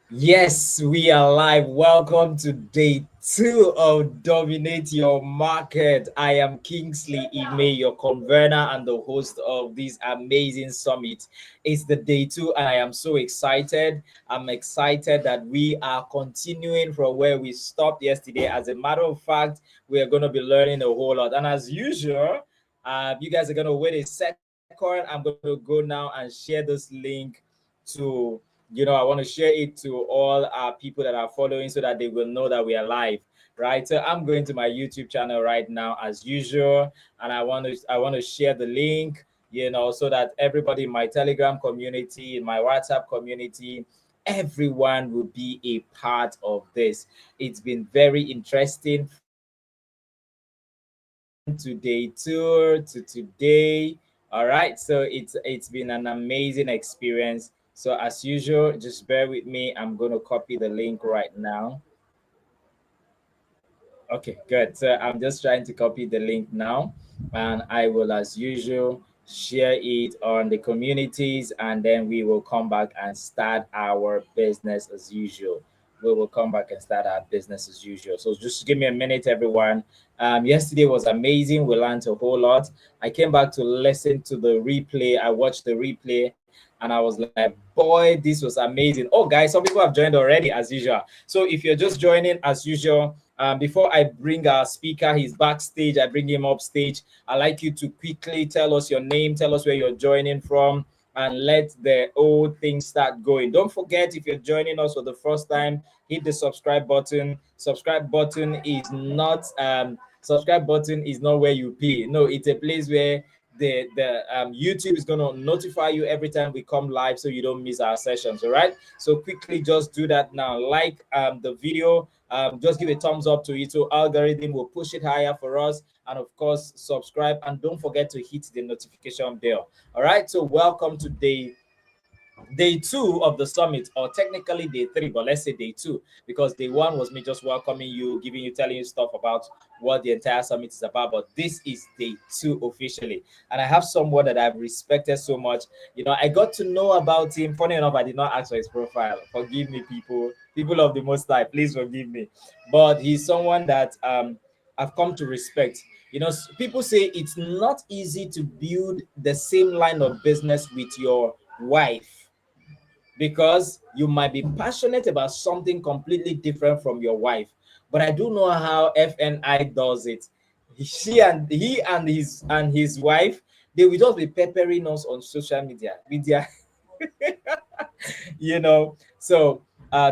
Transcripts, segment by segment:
Yes, we are live. Welcome to day two of Dominate Your Market. I am Kingsley Ime, your convener and the host of this amazing summit. It's the day two, and I am so excited. I'm excited that we are continuing from where we stopped yesterday. As a matter of fact, we are going to be learning a whole lot. And as usual, you guys are going to wait a second. I'm going to go now and share this link to I want to share it to all our people that are following so that they will know that we are live, right? So I'm going to my YouTube channel right now as usual, and I want to share the link, so that everybody in my Telegram community, in my WhatsApp community, everyone will be a part of this. It's been very interesting from day one to day two to today. All right, so it's been an amazing experience. So as usual, just bear with me. I'm going to copy the link right now. Okay, good. So I'm just trying to copy the link now, and I will, as usual, share it on the communities, and then we will come back and start our business as usual. We will come back and start our business as usual. So just give me a minute, everyone. Yesterday was amazing. We learned a whole lot. I came back to listen to the replay. I watched the replay, and I was like, boy, this was amazing. Oh, guys, some people have joined already, as usual. So if you're just joining, as usual, before I bring our speaker, he's backstage, I bring him up stage. I'd like you to quickly tell us your name, tell us where you're joining from, and let the old thing start going. Don't forget, if you're joining us for the first time, hit the subscribe button. Subscribe button is not where you pay. No, it's a place where the YouTube is gonna notify you every time we come live, so you don't miss our sessions. All right. So quickly, just do that now. Like the video, just give a thumbs up to it, so algorithm will push it higher for us. And of course, subscribe, and don't forget to hit the notification bell. All right. So welcome to day two of the summit, or technically day three, but let's say day two, because day one was me just welcoming you, giving you, telling you stuff about what the entire summit is about. But this is day two officially, and I have someone that I've respected so much. I got to know about him. Funny enough, I did not ask for his profile. Forgive me, people of the Most High, please forgive me. But he's someone that I've come to respect. People say it's not easy to build the same line of business with your wife, because you might be passionate about something completely different from your wife. But I do know how FNI does it. He and his wife, they will just be peppering us on social media. So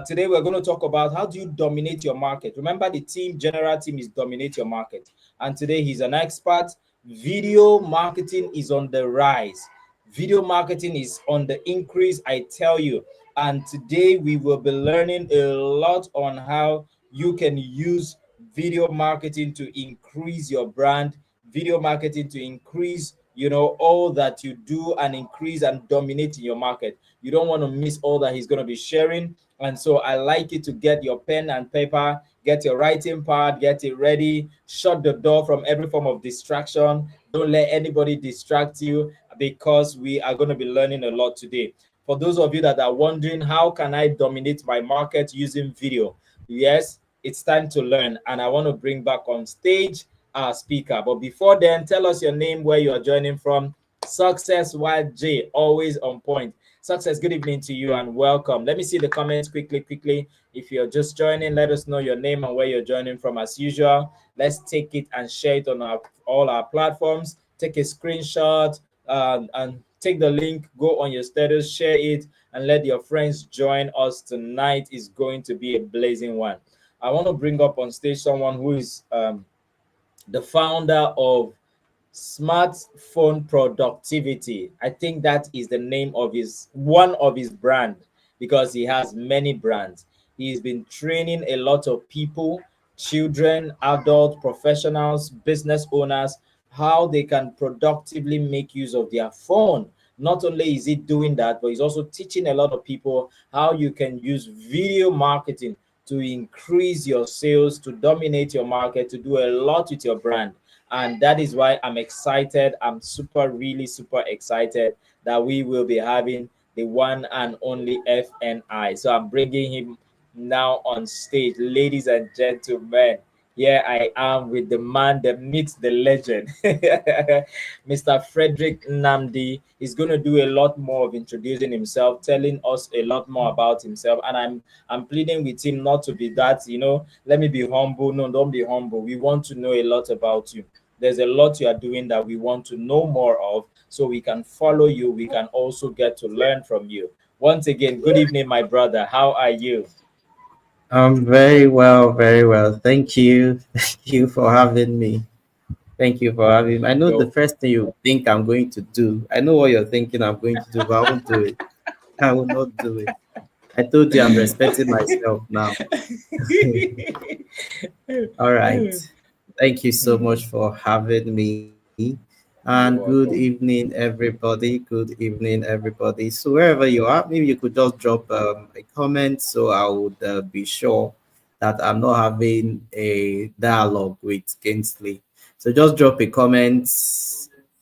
today we're going to talk about how do you dominate your market. Remember, the general team is dominate your market, and today he's an expert. Video marketing is on the rise. Video marketing is on the increase, I tell you. And today we will be learning a lot on how you can use video marketing to increase your brand, video marketing to increase, all that you do, and increase and dominate in your market. You don't want to miss all that he's going to be sharing. And so I like you to get your pen and paper, get your writing pad, get it ready, shut the door from every form of distraction. Don't let anybody distract you, because we are going to be learning a lot today. For those of you that are wondering, how can I dominate my market using video? Yes, it's time to learn. And I want to bring back on stage our speaker. But before then, tell us your name, where you are joining from. Success YJ, always on point. Success, good evening to you and welcome. Let me see the comments quickly. If you're just joining, let us know your name and where you're joining from as usual. Let's take it and share it on all our platforms. Take a screenshot and take the link, go on your status, share it, and let your friends join us. Tonight is going to be a blazing one. I want to bring up on stage someone who is the founder of Smartphone Productivity. I think that is the name of one of his brand, because he has many brands. He's been training a lot of people, children, adult professionals, business owners, how they can productively make use of their phone. Not only is he doing that, but he's also teaching a lot of people how you can use video marketing to increase your sales, to dominate your market, to do a lot with your brand. And that is why I'm excited. I'm really super excited that we will be having the one and only FNI. So I'm bringing him now on stage. Ladies and gentlemen, here I am with the man, the myth, the legend. Mr. Frederick Namdi is going to do a lot more of introducing himself, telling us a lot more about himself. And I'm pleading with him not to be that, let me be humble. No, don't be humble. We want to know a lot about you. There's a lot you are doing that we want to know more of, so we can follow you. We can also get to learn from you. Once again, good evening, my brother. How are you? I'm very well, very well. Thank you. Thank you for having me. Thank you for having me. I know the Yo. first thing you think I'm going to do. I know what you're thinking I'm going to do, but I won't do it. I will not do it. I told you I'm respecting myself now. All right. Thank you so much for having me. And good You're welcome. evening, everybody. Good evening, everybody. So wherever you are, maybe you could just drop a comment so I would be sure that I'm not having a dialogue with Kingsley. So just drop a comment,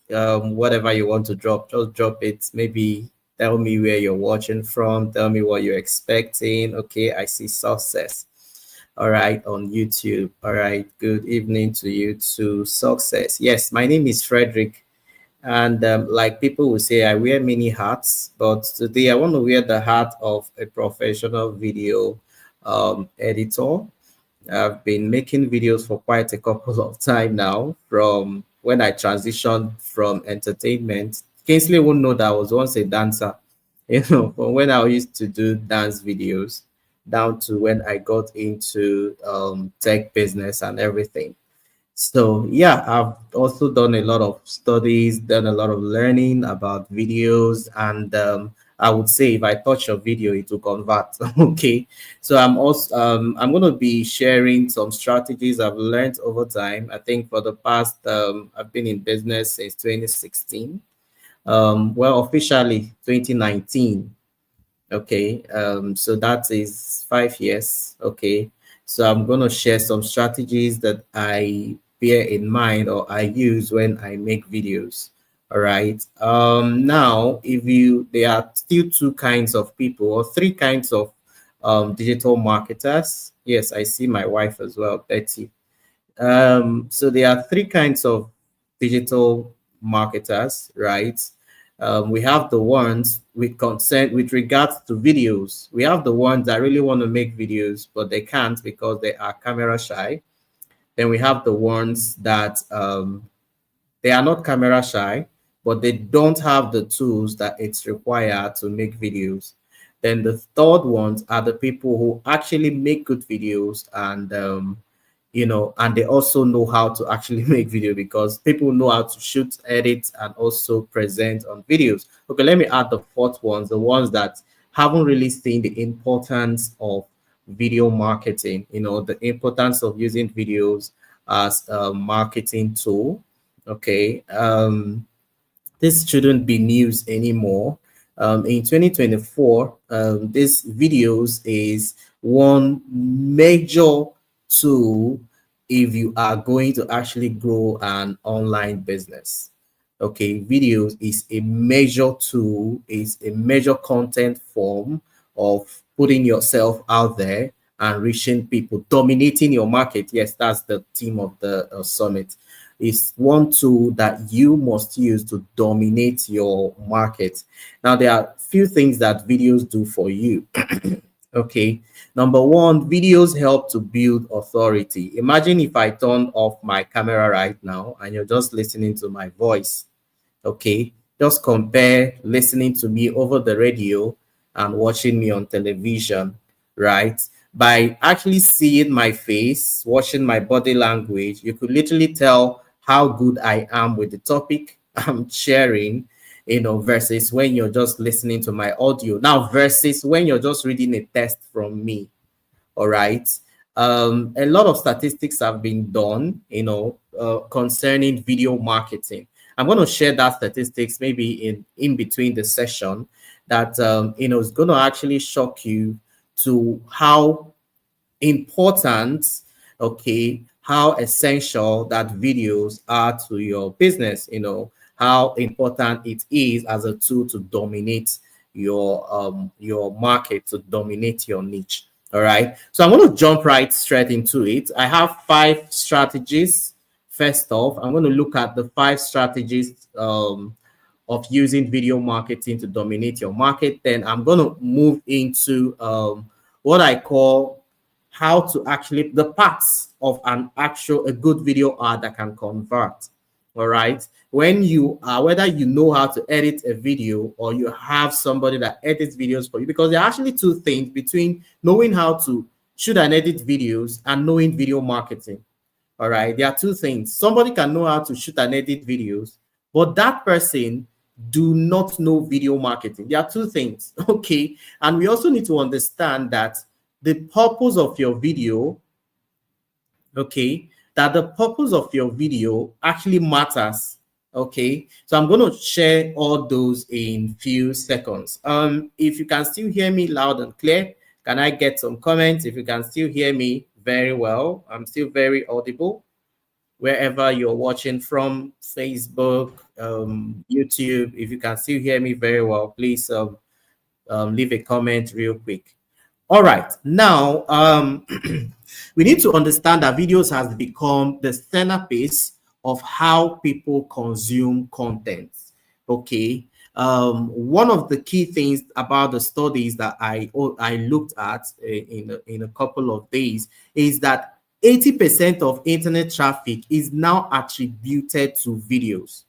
whatever you want to drop, just drop it. Maybe tell me where you're watching from, tell me what you're expecting. Okay, I see success. All right, on YouTube. All right, good evening to you too. Success. Yes, my name is Frederick. And like people will say, I wear many hats, but today I want to wear the hat of a professional video editor. I've been making videos for quite a couple of time now, from when I transitioned from entertainment. Kingsley won't know that I was once a dancer, from when I used to do dance videos down to when I got into tech business and everything. So yeah, I've also done a lot of studies, done a lot of learning about videos, and I would say if I touch a video, it will convert. Okay, so I'm going to be sharing some strategies I've learned over time. I think for the past I've been in business since 2016. Well, officially 2019. Okay, so that is 5 years. Okay, so I'm going to share some strategies that I bear in mind or I use when I make videos. All right. Now, if you, there are still two kinds of people or three kinds of digital marketers. Yes, I see my wife as well, Betty. So there are three kinds of digital marketers, right? We have the ones with consent with regards to videos. We have the ones that really want to make videos, but they can't because they are camera shy. Then we have the ones that they are not camera shy, but they don't have the tools that it's required to make videos. Then the third ones are the people who actually make good videos, and and they also know how to actually make video, because people know how to shoot, edit, and also present on videos. Okay, let me add the fourth ones, the ones that haven't really seen the importance of video marketing, the importance of using videos as a marketing tool. Okay. This shouldn't be news anymore. In 2024, this videos is one major tool if you are going to actually grow an online business. Okay, videos is a major tool, is a major content form of putting yourself out there and reaching people, dominating your market. Yes, that's the theme of the summit. Is one tool that you must use to dominate your market. Now, there are few things that videos do for you. Okay, number one, videos help to build authority. Imagine if I turn off my camera right now and you're just listening to my voice. Okay, just compare listening to me over the radio and watching me on television, right? By actually seeing my face, watching my body language, you could literally tell how good I am with the topic I'm sharing, versus when you're just listening to my audio. Now, versus when you're just reading a text from me. All right. A lot of statistics have been done, concerning video marketing. I'm going to share that statistics maybe in between the session that, is going to actually shock you to how important, okay, how essential that videos are to your business, how important it is as a tool to dominate your market, to dominate your niche. All right. So I'm going to jump right straight into it. I have 5 strategies. First off, I'm going to look at the 5 strategies of using video marketing to dominate your market. Then I'm going to move into what I call how to actually the parts of a good video ad that can convert. All right. When you are, whether you know how to edit a video or you have somebody that edits videos for you, because there are actually 2 things between knowing how to shoot and edit videos and knowing video marketing. All right. There are 2 things. Somebody can know how to shoot and edit videos, but that person do not know video marketing. There are 2 things. Okay. And we also need to understand that the purpose of your video, okay, that the purpose of your video actually matters. Okay, so I'm going to share all those in few seconds. If you can still hear me loud and clear, can I get some comments? If you can still hear me very well, I'm still very audible. Wherever you're watching from, Facebook, YouTube, if you can still hear me very well, please leave a comment real quick. All right, now we need to understand that videos has become the centerpiece of how people consume content. Okay, one of the key things about the studies that I looked at in a couple of days is that 80% of internet traffic is now attributed to videos.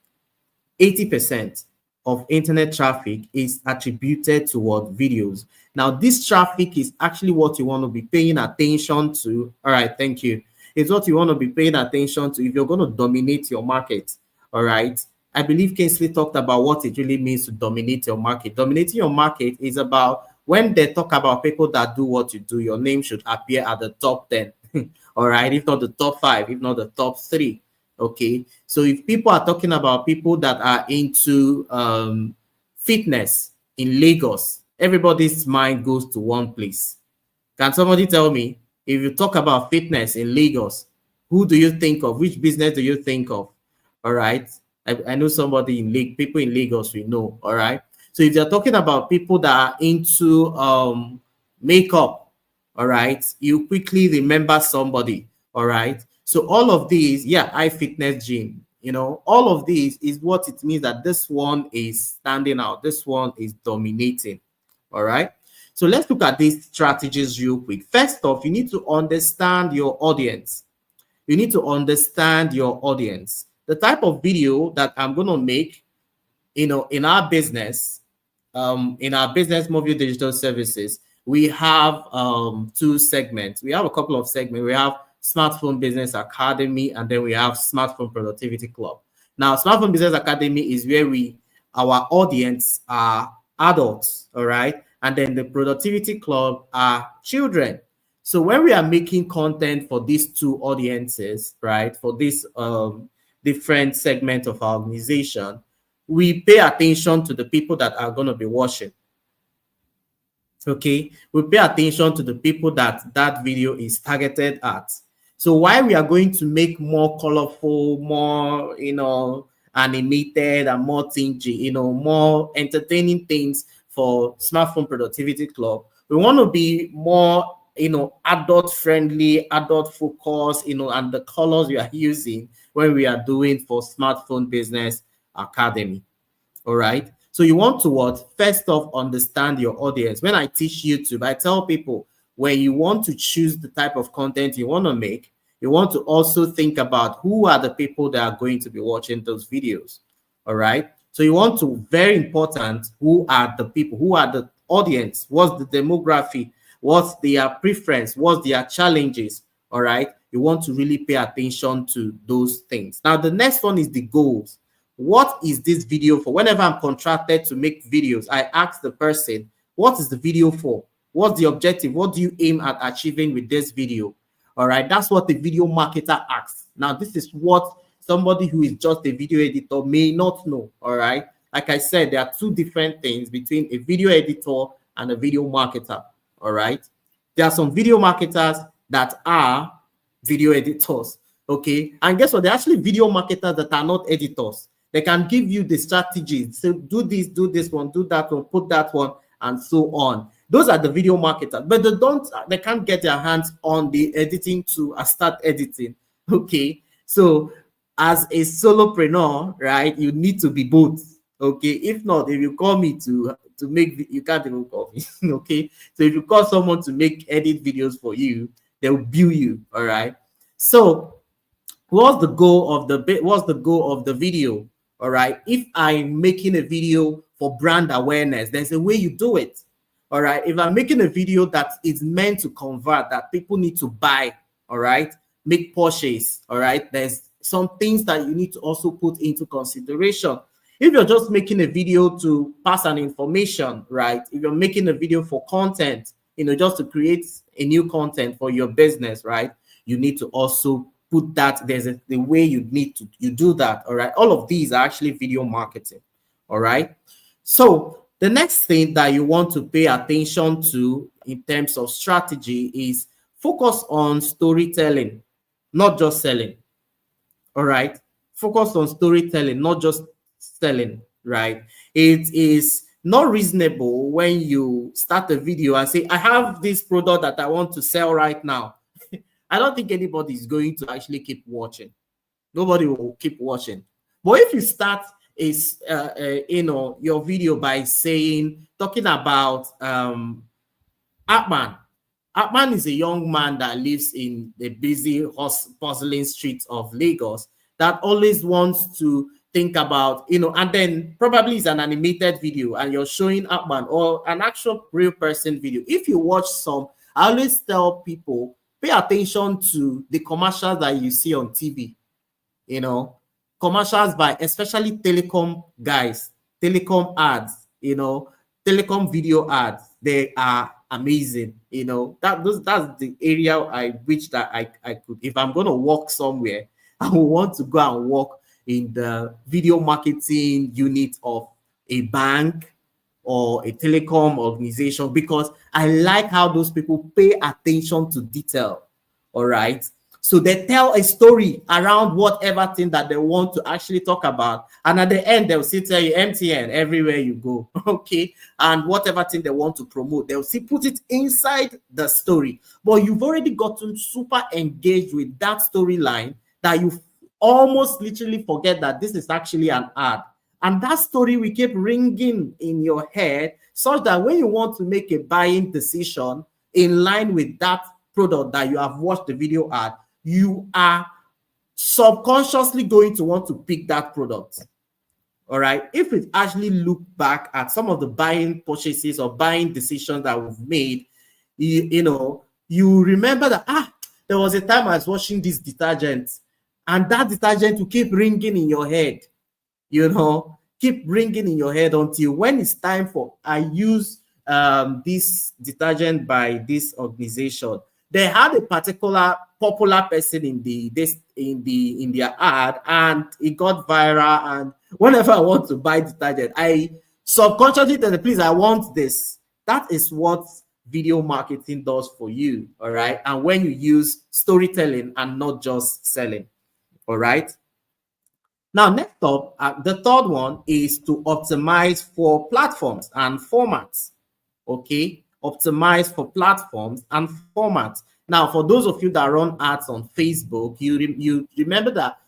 80% of internet traffic is attributed to what? Videos. Now, this traffic is actually what you want to be paying attention to. All right, thank you. It's what you want to be paying attention to if you're going to dominate your market. All right. I believe Kingsley talked about what it really means to dominate your market. Dominating your market is about when they talk about people that do what you do, your name should appear at the top 10. All right, if not the top 5, if not the top 3. Okay, so if people are talking about people that are into fitness in Lagos, everybody's mind goes to one place. Can somebody tell me, if you talk about fitness in Lagos, who do you think of? Which business do you think of? All right, I know somebody in people in Lagos we know. All right, so if you're talking about people that are into makeup, all right, you quickly remember somebody. All right. So all of these, yeah, iFitness Gym, you know, all of these is what it means that this one is standing out. This one is dominating. All right. So let's look at these strategies real quick. First off, you need to understand your audience. You need to understand your audience. The type of video that I'm going to make, you know, in our business Movie Digital Services, we have 2 segments. We have a couple of segments. We have Smartphone Business Academy, and then we have Smartphone Productivity Club. Now, Smartphone Business Academy is where our audience are adults, all right? And then the Productivity Club are children. So when we are making content for these 2 audiences, right, for this different segment of our organization, we pay attention to the people that are going to be watching. Okay, we pay attention to the people that video is targeted at. So why we are going to make more colorful, more, you know, animated and more thingy, you know, more entertaining things for Smartphone Productivity Club. We want to be more, you know, adult friendly, adult focused, you know, and the colors we are using when we are doing for Smartphone Business Academy. All right. So you want to what? First off, understand your audience. When I teach YouTube, I tell people when you want to choose the type of content you want to make, you want to also think about who are the people that are going to be watching those videos. All right. So you want to, very important, who are the people, who are the audience, what's the demography, what's their preference, what's their challenges. All right. You want to really pay attention to those things. Now, the next one is the goals. What is this video for? Whenever I'm contracted to make videos, I ask the person, what is the video for? What's the objective? What do you aim at achieving with this video? All right, that's what the video marketer asks. Now, this is what somebody who is just a video editor may not know. All right, like I said, there are 2 different things between a video editor and a video marketer. All right, there are some video marketers that are video editors. Okay, and guess what? They're actually video marketers that are not editors. They can give you the strategies. So do this one, do that one, put that one, and so on. Those are the video marketers, but they can't get their hands on the editing tool and start editing. Okay, so as a solopreneur, right, you need to be both. Okay, if not, if you call me to make, you can't even call me. Okay, so if you call someone to edit videos for you, they'll bill you. All right. So what's the goal of the video? All right, if I'm making a video for brand awareness, there's a way you do it. All right, if I'm making a video that is meant to convert, that people need to buy, all right, make purchase, all right, there's some things that you need to also put into consideration. If you're just making a video to pass an information, right, if you're making a video for content, just to create a new content for your business, right, you need to also put that, the way you do that. All right, all of these are actually video marketing. All right, so the next thing that you want to pay attention to in terms of strategy is focus on storytelling, not just selling. All right, focus on storytelling, not just selling. Right, it is not reasonable when you start a video and say, I have this product that I want to sell right now. I don't think anybody is going to actually keep watching. Nobody will keep watching. But if you start your video by talking about Atman. Atman is a young man that lives in the busy, bustling streets of Lagos that always wants to think about, and then probably it's an animated video and you're showing Atman or an actual real person video. If you watch some, I always tell people, pay attention to the commercials that you see on TV, commercials by especially telecom guys, telecom ads, telecom video ads. They are amazing. That's the area I wish that I could, if I'm going to work somewhere, I would want to go and work in the video marketing unit of a bank or a telecom organization, because I like how those people pay attention to detail. All right. So they tell a story around whatever thing that they want to actually talk about. And at the end, they'll still tell you MTN everywhere you go. Okay. And whatever thing they want to promote, they'll still put it inside the story. But you've already gotten super engaged with that storyline that you almost literally forget that this is actually an ad. And that story will keep ringing in your head, such that when you want to make a buying decision in line with that product that you have watched the video ad, you are subconsciously going to want to pick that product. All right. If we actually look back at some of the buying purchases or buying decisions that we've made, you remember that, there was a time I was watching this detergent, and that detergent will keep ringing in your head, keep ringing in your head until when it's time for, I use this detergent by this organization. They had a particular popular person in their ad, and it got viral. And whenever I want to buy detergent, I subconsciously tell the please, I want this. That is what video marketing does for you. All right. And when you use storytelling and not just selling. All right. Now, next up, the third one is to optimize for platforms and formats. Okay. Optimize for platforms and formats. Now, for those of you that run ads on Facebook, you remember that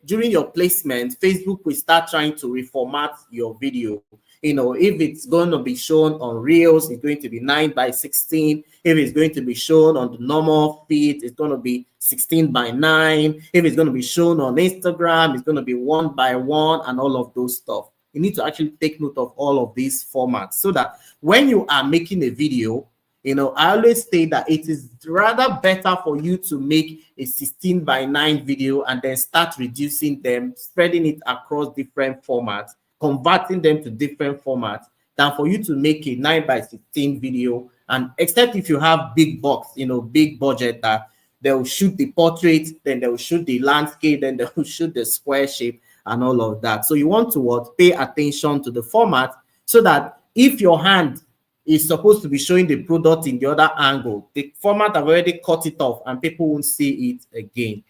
during your placement, Facebook will start trying to reformat your video. If it's going to be shown on Reels, it's going to be 9:16. If it's going to be shown on the normal feed, it's going to be 16:9. If it's going to be shown on Instagram, it's going to be 1:1, and all of those stuff. You need to actually take note of all of these formats so that when you are making a video, I always say that it is rather better for you to make a 16:9 video and then start reducing them, spreading it across different formats, converting them to different formats, than for you to make a 9:16 video. And except if you have big box, big budget, that they will shoot the portrait, then they will shoot the landscape, then they will shoot the square shape and all of that. So you want to pay attention to the format, so that if your hand is supposed to be showing the product in the other angle, the format have already cut it off and people won't see it again.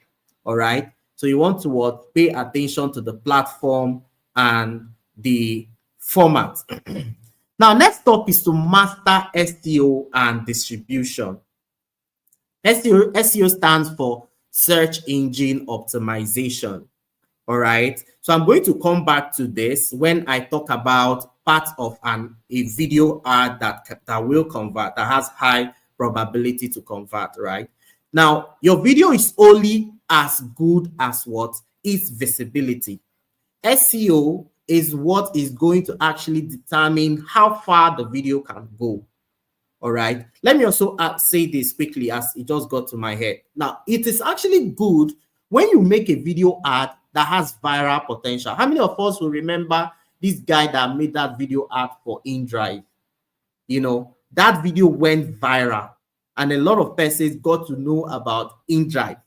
All right. So you want to pay attention to the platform and the format. Now, next up is to master SEO and distribution. SEO stands for search engine optimization. All right. So I'm going to come back to this when I talk about part of a video ad that will convert, that has high probability to convert, right? Now, your video is only as good as what is visibility. SEO is what is going to actually determine how far the video can go. All right. Let me also say this quickly as it just got to my head. Now, it is actually good when you make a video ad that has viral potential. How many of us will remember this guy that made that video ad for InDrive? You know, that video went viral and a lot of persons got to know about InDrive.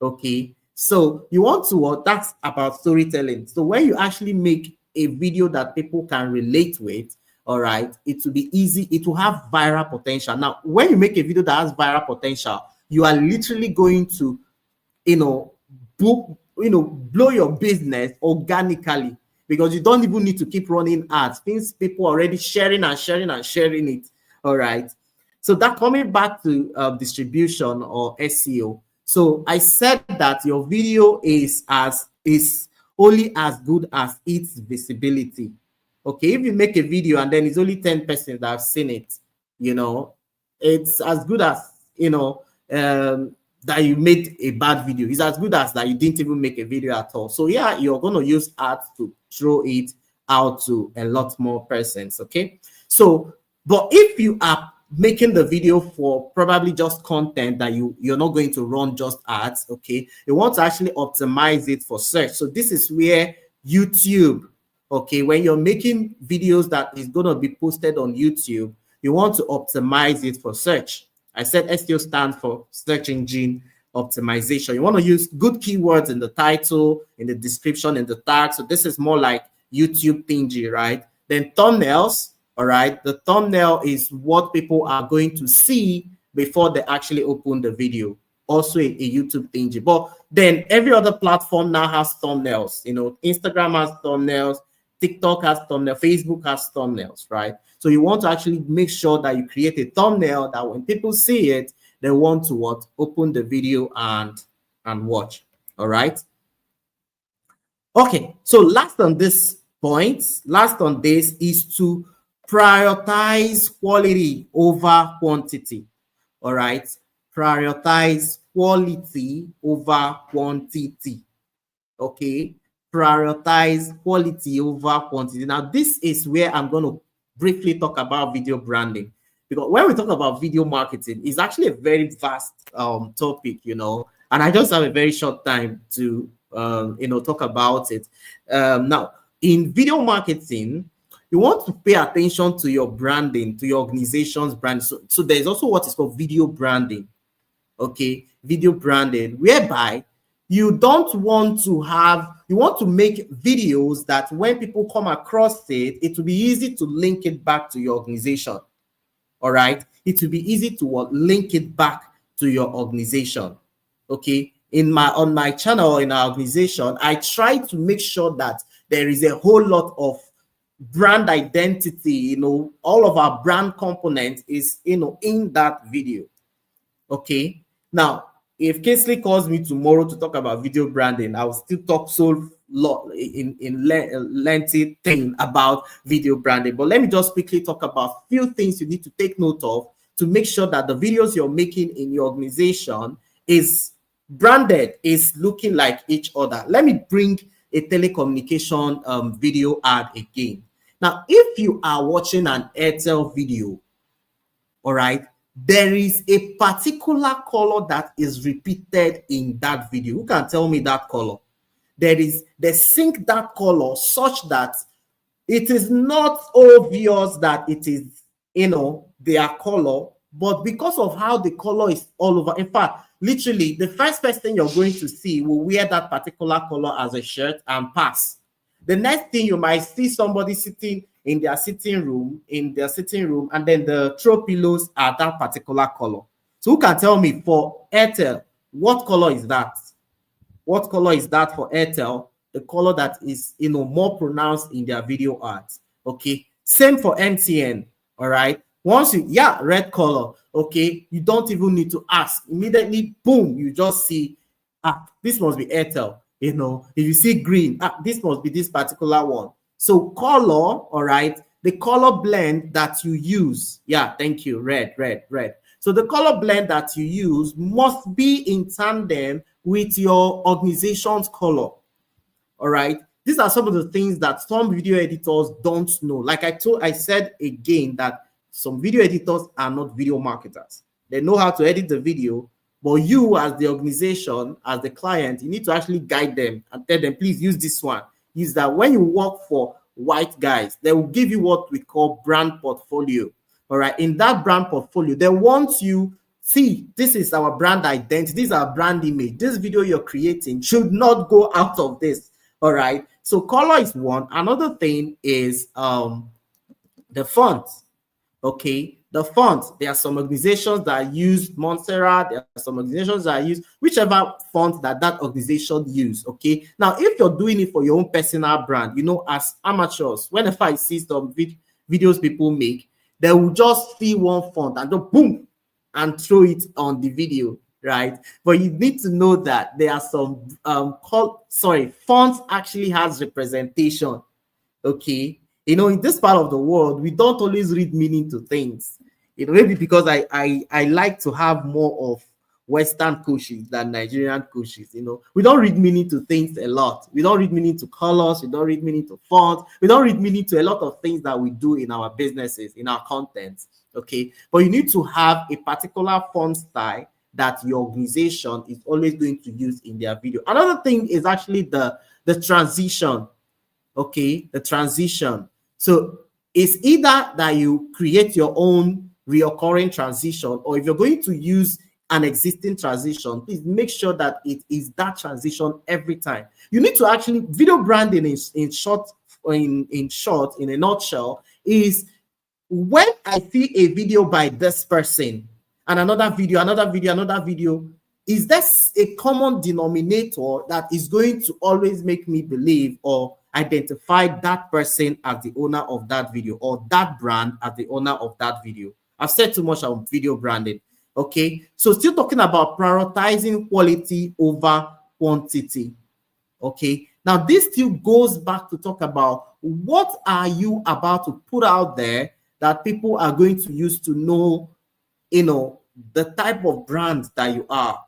Okay. So you want to, that's about storytelling. So when you actually make a video that people can relate with, all right, it will be easy. It will have viral potential. Now, when you make a video that has viral potential, you are literally going to, blow your business organically, because you don't even need to keep running ads. Things people already sharing and sharing and sharing it. All right. So that coming back to distribution or SEO. So I said that your video is only as good as its visibility. Okay, if you make a video and then it's only 10% that have seen it, it's as good as, that you made a bad video. It's as good as that you didn't even make a video at all. So yeah, you're going to use ads to throw it out to a lot more persons, okay? So, but if you are making the video for probably just content that you're not going to run just ads, okay, you want to actually optimize it for search. So this is where YouTube, okay, when you're making videos that is going to be posted on YouTube, you want to optimize it for search. I said SEO stands for search engine optimization. You want to use good keywords in the title, in the description, in the tag. So this is more like YouTube thingy, right? Then thumbnails, all right? The thumbnail is what people are going to see before they actually open the video. Also a YouTube thingy. But then every other platform now has thumbnails. Instagram has thumbnails, TikTok has thumbnails, Facebook has thumbnails, right? So you want to actually make sure that you create a thumbnail that when people see it, they want to open the video and watch. All right. Okay. So last on this is to prioritize quality over quantity. All right. Prioritize quality over quantity. Okay. Prioritize quality over quantity. Now, this is where I'm going to briefly talk about video branding, because when we talk about video marketing, it's actually a very vast topic, and I just have a very short time to talk about it. Now, in video marketing, you want to pay attention to your branding, to your organization's brand. So there's also what is called video branding. Okay, video branding, whereby you want to make videos that when people come across it, it will be easy to link it back to your organization. All right. It will be easy to link it back to your organization. Okay. On my channel, in our organization, I try to make sure that there is a whole lot of brand identity, all of our brand components is, in that video. Okay. Now, if Kingsley calls me tomorrow to talk about video branding, I will still talk so lot in lengthy thing about video branding. But let me just quickly talk about a few things you need to take note of to make sure that the videos you're making in your organization is branded, is looking like each other. Let me bring a telecommunication video ad again. Now, if you are watching an Airtel video, all right, there is a particular color that is repeated in that video. Who can tell me that color? They sync that color such that it is not obvious that it is, their color, but because of how the color is all over. In fact, literally, the first person you're going to see will wear that particular color as a shirt and pass. The next thing, you might see somebody sitting in their sitting room, and then the throw pillows are that particular color. So who can tell me for Airtel, what color is that? What color is that for Airtel? a color that is, more pronounced in their video ads. Okay, same for MTN. All right, once you, red color. Okay, you don't even need to ask. Immediately, boom, you just see, this must be Airtel. If you see green, this must be this particular one. So color, all right, the color blend that you use, thank you, red. So the color blend that you use must be in tandem with your organization's color. All right, these are some of the things that some video editors don't know. Like I said again, that some video editors are not video marketers. They know how to edit the video, but you as the organization, as the client, you need to actually guide them and tell them, please use this one. Use that. When you work for white guys, they will give you what we call brand portfolio. All right, in that brand portfolio, they want you, see, this is our brand identity, this is our brand image. This video you're creating should not go out of this. All right, so color is one. Another thing is the font. Okay, the font. There are some organizations that use Montserrat. There are some organizations that use whichever font that organization use. Okay, now if you're doing it for your own personal brand, as amateurs, whenever I see some videos people make, they will just see one font and just boom and throw it on the video, right? But you need to know that there are some fonts actually has representation. Okay, in this part of the world, we don't always read meaning to things. Maybe because I like to have more of Western coaches than Nigerian coaches. We don't read meaning to things a lot. We don't read meaning to colors. We don't read meaning to fonts. We don't read meaning to a lot of things that we do in our businesses, in our content. Okay, but you need to have a particular font style that your organization is always going to use in their video. Another thing is actually the transition. Okay, the transition. So it's either that you create your own reoccurring transition, or if you're going to use an existing transition, please make sure that it is that transition every time. You need to actually, video branding in short, in a nutshell, is when I see a video by this person and another video, is this a common denominator that is going to always make me believe or identify that person as the owner of that video, or that brand as the owner of that video? I've said too much on video branding. Okay, so still talking about prioritizing quality over quantity. Okay, now this still goes back to talk about what are you about to put out there that people are going to use to know, the type of brand that you are.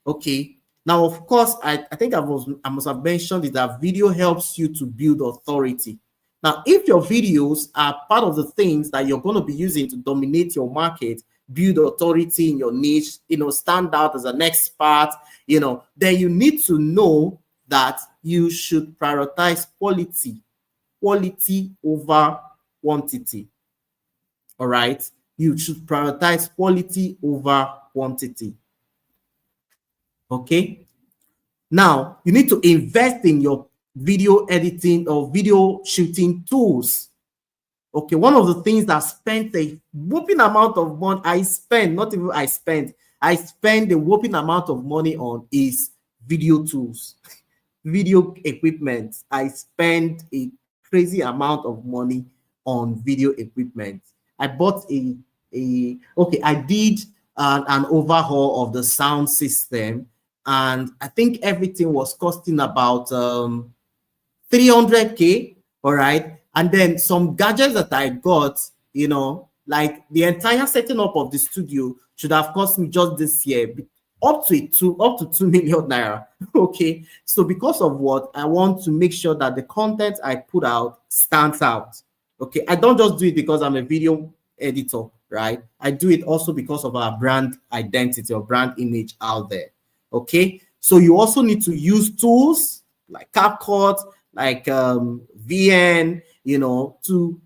Okay, now of course, I think I must have mentioned is that video helps you to build authority. Now, if your videos are part of the things that you're going to be using to dominate your market, build authority in your niche, stand out as an expert, then you need to know that you should prioritize quality over quantity. All right, you should prioritize quality over quantity. Okay, now you need to invest in your video editing or video shooting tools. Okay, one of the things that spent a whopping amount of money, I spend a whopping amount of money on is video tools, video equipment. I spend a crazy amount of money on video equipment. I bought I did an overhaul of the sound system, and I think everything was costing about 300K. All right. And then some gadgets that I got, like the entire setting up of the studio should have cost me just this year up to 2 million naira. Okay, so because of what I want to make sure that the content I put out stands out. Okay, I don't just do it because I'm a video editor, right? I do it also because of our brand identity or brand image out there. Okay, so you also need to use tools like CapCut, like VN, to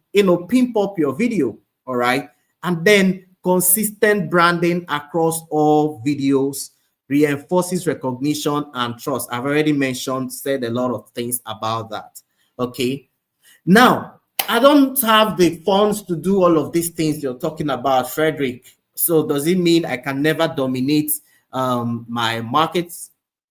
pimp up your video. All right, and then consistent branding across all videos reinforces recognition and trust. I've already said a lot of things about that. Okay, now I don't have the funds to do all of these things you're talking about, Frederick. So does it mean I can never dominate my markets?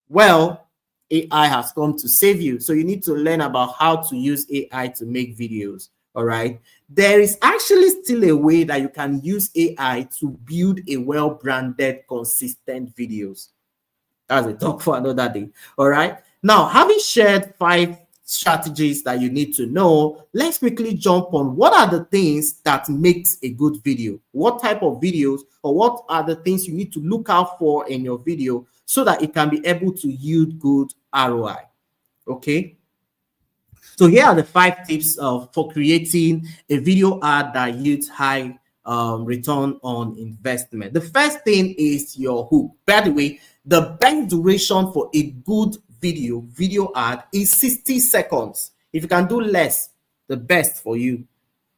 Well, AI has come to save you. So you need to learn about how to use AI to make videos. All right. There is actually still a way that you can use AI to build a well-branded, consistent videos. That's a talk for another day. All right. Now, having shared 5 strategies that you need to know, let's quickly jump on what are the things that makes a good video. What type of videos, or what are the things you need to look out for in your video so that it can be able to yield good ROI. Okay. So here are the 5 tips for creating a video ad that yields high return on investment. The first thing is your hook. By the way, the best duration for a good video ad is 60 seconds. If you can do less, the best for you.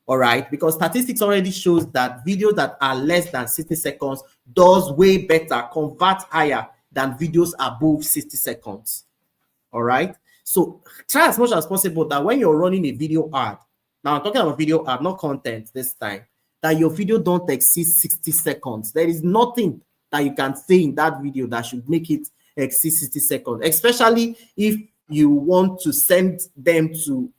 All right, because statistics already shows that videos that are less than 60 seconds does way better, convert higher than videos above 60 seconds. All right. So try as much as possible that when you're running a video ad, now I'm talking about video ad, not content this time, that your video don't exceed 60 seconds. There is nothing that you can say in that video that should make it exceed 60 seconds, especially if you want to send them to,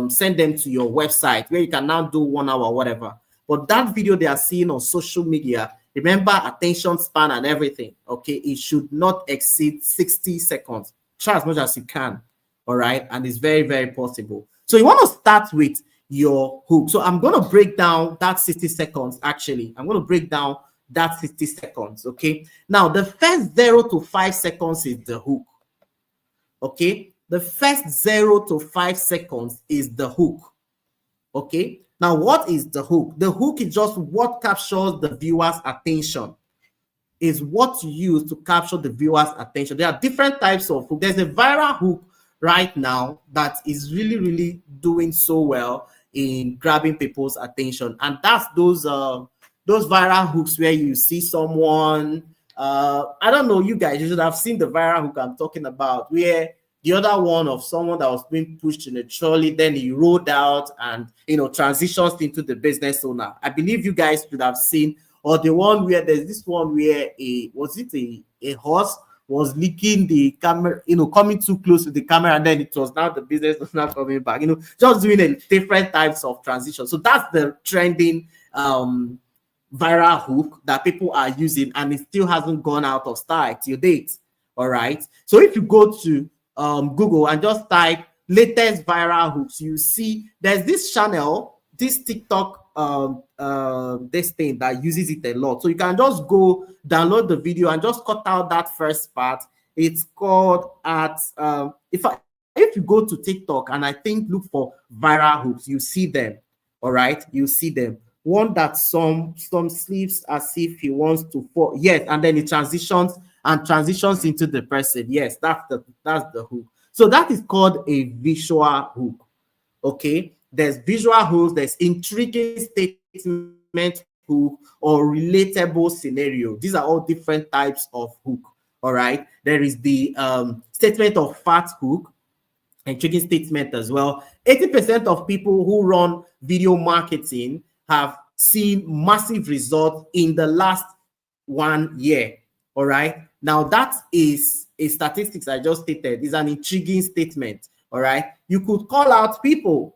send them to your website where you can now do 1 hour, whatever. But that video they are seeing on social media, remember attention span and everything, okay? It should not exceed 60 seconds. Try as much as you can, all right? And it's very, very possible. So you want to start with your hook. So I'm going to break down that 60 seconds, actually. I'm going to break down that 60 seconds, okay? Now, the first 0 to 5 seconds is the hook, okay? The first 0 to 5 seconds is the hook, okay? Now, what is the hook? The hook is just what captures the viewer's attention. Is what you use to capture the viewer's attention. There are different types of hook. There's a viral hook right now that is really, really doing so well in grabbing people's attention, and that's those viral hooks where you see someone. I don't know, you guys, you should have seen the viral hook I'm talking about, where the other one of someone that was being pushed in a trolley, then he rolled out and transitions into the business owner. I believe you guys should have seen. Or the one where there's this one where a horse was licking the camera, coming too close to the camera, and then it was now the business was not coming back, just doing a different types of transition. So that's the trending viral hook that people are using, and it still hasn't gone out of style till date. All right. So if you go to Google and just type latest viral hooks, you see there's this channel, this TikTok this thing that uses it a lot. So you can just go download the video and just cut out that first part. It's called if you go to TikTok and I think look for viral hooks, you see them. All right, you see them. One that some sleeves as if he wants to fall. Yes, and then it transitions into the person. Yes, that's the hook. So that is called a visual hook. Okay. There's visual hooks, there's intriguing statement hook, or relatable scenario. These are all different types of hook. All right. There is the statement of fact hook, intriguing statement as well. 80% of people who run video marketing have seen massive results in the last 1 year. All right. Now that is a statistics I just stated. Is an intriguing statement. All right. You could call out people.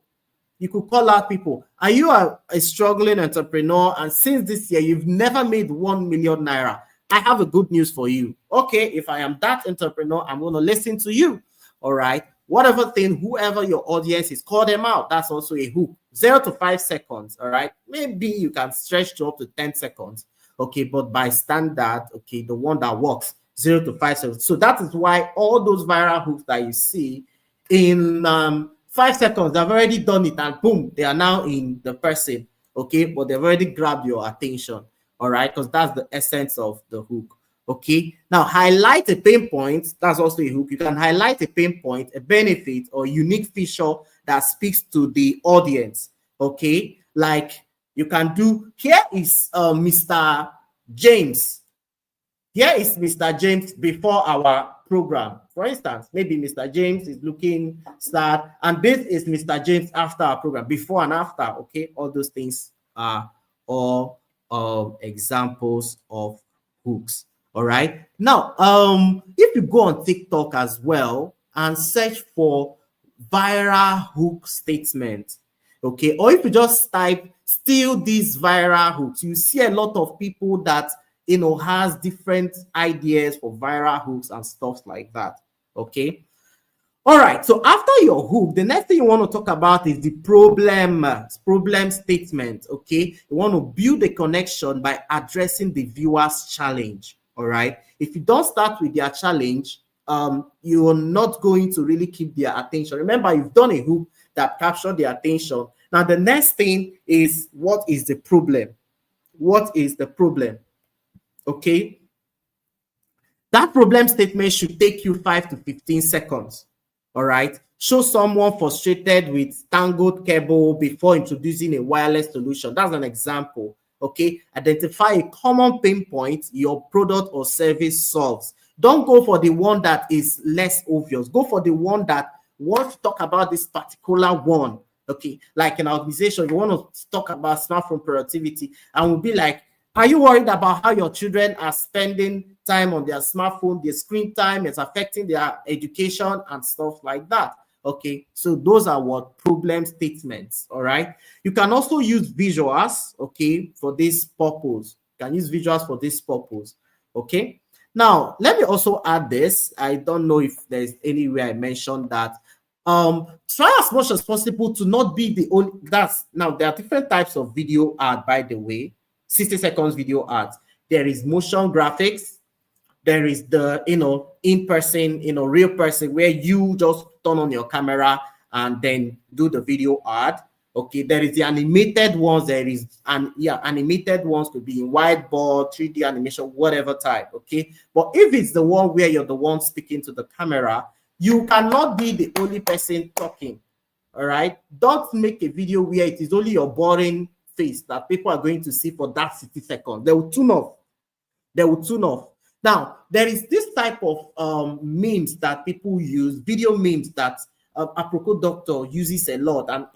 Are you a struggling entrepreneur, and since this year you've never made 1 million naira? I have a good news for you. Okay, if I am that entrepreneur, I'm going to listen to you. All right. Whatever thing, whoever your audience is, call them out. That's also a hook. 0 to 5 seconds. All right. Maybe you can stretch to up to 10 seconds. Okay, but by standard, okay, the one that works, 0 to 5 seconds. So that is why all those viral hooks that you see in 5 seconds, they've already done it, and boom, they are now in the person. Okay, but they've already grabbed your attention. All right, because that's the essence of the hook. Okay, now highlight a pain point. That's also a hook. You can highlight a pain point, a benefit, or unique feature that speaks to the audience. Okay, like you can do, here is Mr. James. Here is Mr. James before our program. For instance, maybe Mr. James is looking sad, and this is Mr. James after our program, before and after. Okay, all those things are all examples of hooks. All right. Now, if you go on TikTok as well and search for viral hook statement, okay, or if you just type steal these viral hooks, you see a lot of people that has different ideas for viral hooks and stuff like that. Okay. All right. So after your hook, the next thing you want to talk about is the problem statement. Okay. You want to build a connection by addressing the viewer's challenge. All right. If you don't start with their challenge, you are not going to really keep their attention. Remember, you've done a hook that captured their attention. Now, the next thing is, what is the problem? What is the problem? Okay. That problem statement should take you 5 to 15 seconds. All right. Show someone frustrated with tangled cable before introducing a wireless solution. That's an example. Okay. Identify a common pain point your product or service solves. Don't go for the one that is less obvious. Go for the one that wants to talk about this particular one. Okay. Like an organization, you want to talk about smartphone productivity, and we'll be like, are you worried about how your children are spending time on their smartphone? Their screen time is affecting their education and stuff like that. Okay, so those are what problem statements. All right, you can also use visuals. Okay, for this purpose, you can use visuals for this purpose. Okay, now let me also add this. I don't know if there's anywhere I mentioned that. Try as much as possible to not be the only. Now there are different types of video ad, by the way. 60 seconds video ads. There is motion graphics. There is the, in-person, real person, where you just turn on your camera and then do the video ad. Okay. There is the animated ones. There is, animated ones could be in whiteboard, 3D animation, whatever type. Okay. But if it's the one where you're the one speaking to the camera, you cannot be the only person talking. All right. Don't make a video where it is only your boring face that people are going to see for that 60 seconds. They will tune off. They will tune off. Now, there is this type of memes that people use, video memes that Aproko Doctor uses a lot. And,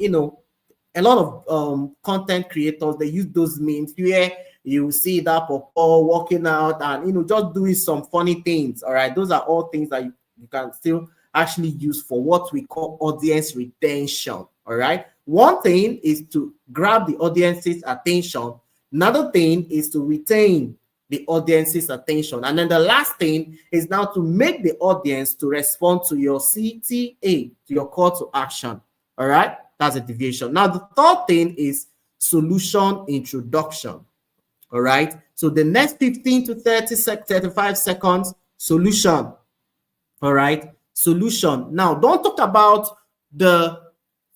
a lot of content creators, they use those memes where you see that Popo walking out and, just doing some funny things. All right. Those are all things that you can still actually use for what we call audience retention. All right. One thing is to grab the audience's attention. Another thing is to retain the audience's attention. And then the last thing is now to make the audience to respond to your CTA, to your call to action. All right. That's a deviation. Now, the third thing is solution introduction. All right. So the next 15 to 35 seconds, solution. All right. Solution. Now, don't talk about the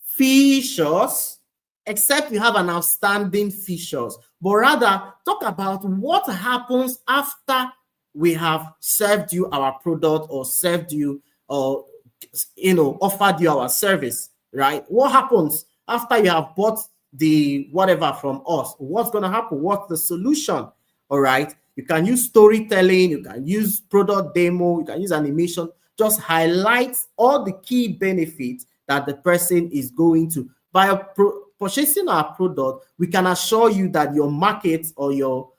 features, except you have an outstanding features, but rather talk about what happens after we have served you our product or served you or offered you our service, right? What happens after you have bought the whatever from us? What's going to happen? What's the solution? All right. You can use storytelling, you can use product demo, you can use animation. Just highlight all the key benefits that the person is going to. By purchasing our product, we can assure you that your market or your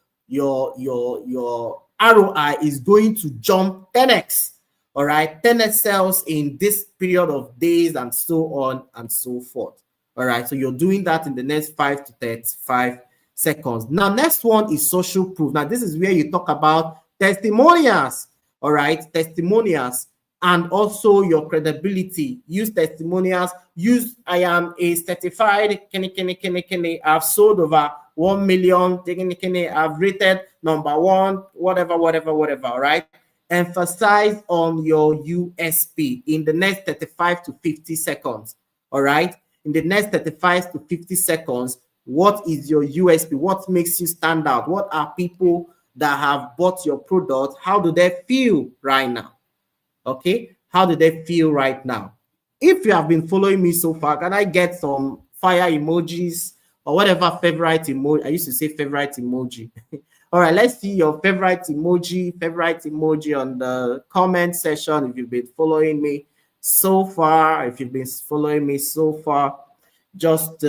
ROI is going to jump 10x. All right, 10x sales in this period of days and so on and so forth. All right, so you're doing that in the next 5 to 35 seconds. Now, next one is social proof. Now, this is where you talk about testimonials. All right, testimonials. And also your credibility. Use testimonials. Use, I am a certified, I've sold over 1 million, I've rated #1, whatever, right? Emphasize on your USP in the next 35 to 50 seconds, all right? In the next 35 to 50 seconds, what is your USP? What makes you stand out? What are people that have bought your product? How do they feel right now? Okay, how do they feel right now? If you have been following me so far, can I get some fire emojis or whatever favorite emoji? I used to say favorite emoji. All right, let's see your favorite emoji on the comment section if you've been following me so far. If you've been following me so far, just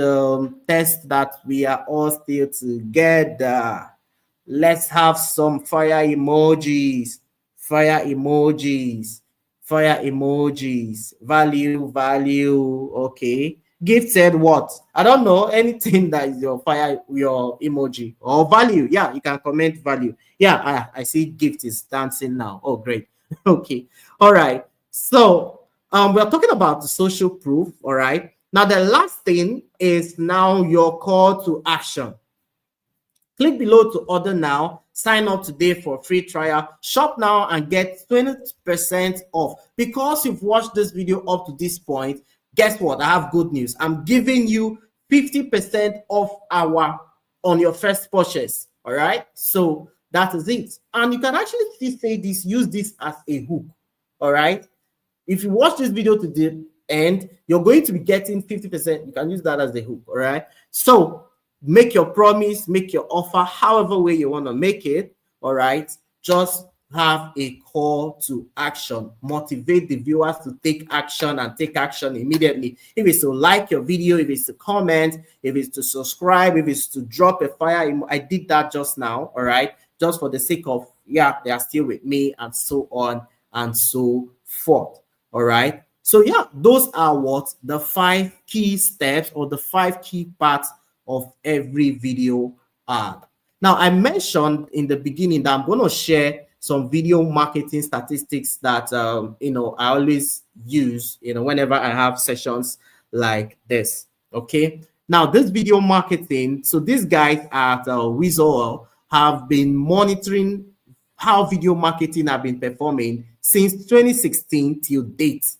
test that we are all still together. Let's have some fire emojis. Fire emojis. Fire emojis. Value, value. Okay. Gifted what? I don't know. Anything that is your fire, your emoji or value. Yeah, you can comment value. Yeah, I see gift is dancing now. Oh, great. Okay. All right. So we're talking about the social proof. All right. Now the last thing is now your call to action. Click below to order now. Sign up today for free trial. Shop now and get 20% off. Because you've watched this video up to this point, guess what? I have good news. I'm giving you 50% off on your first purchase. All right. So that is it. And you can actually say this, use this as a hook. All right. If you watch this video to the end, you're going to be getting 50%. You can use that as the hook. All right. So make your promise, make your offer, however way you want to make it. All right. Just have a call to action. Motivate the viewers to take action and take action immediately. If it's to like your video, if it's to comment, if it's to subscribe, if it's to drop a fire. I did that just now. All right. Just for the sake of, yeah, they are still with me and so on and so forth. All right. So yeah, those are what the 5 key steps or the 5 key parts of every video ad. Now, I mentioned in the beginning that I'm going to share some video marketing statistics that I always use whenever I have sessions like this. Okay. Now, this video marketing, so these guys at Wizall have been monitoring how video marketing have been performing since 2016 till date.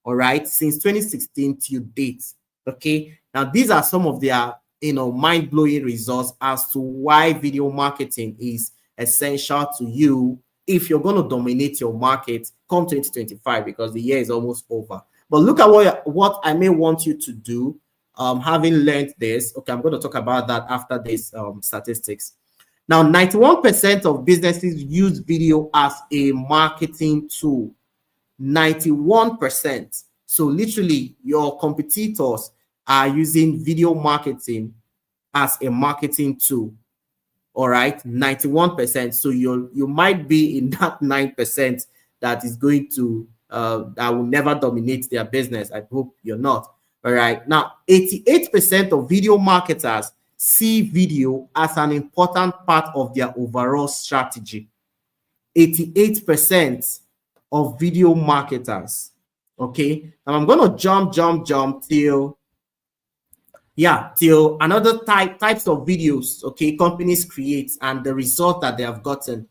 All right, since 2016 till date. Okay. Now, these are some of their mind-blowing results as to why video marketing is essential to you if you're going to dominate your market come 2025, because the year is almost over. But look at what I may want you to do, having learned this. Okay, I'm going to talk about that after this statistics. Now, 91% of businesses use video as a marketing tool. 91%. So literally, your competitors are using video marketing as a marketing tool. All right, 91%. So you might be in that 9% that is going to that will never dominate their business. I hope you're not. All right. Now, 88% of video marketers see video as an important part of their overall strategy. 88% of video marketers. Okay. Now I'm going to jump till another types of videos, okay, companies create and the result that they have gotten.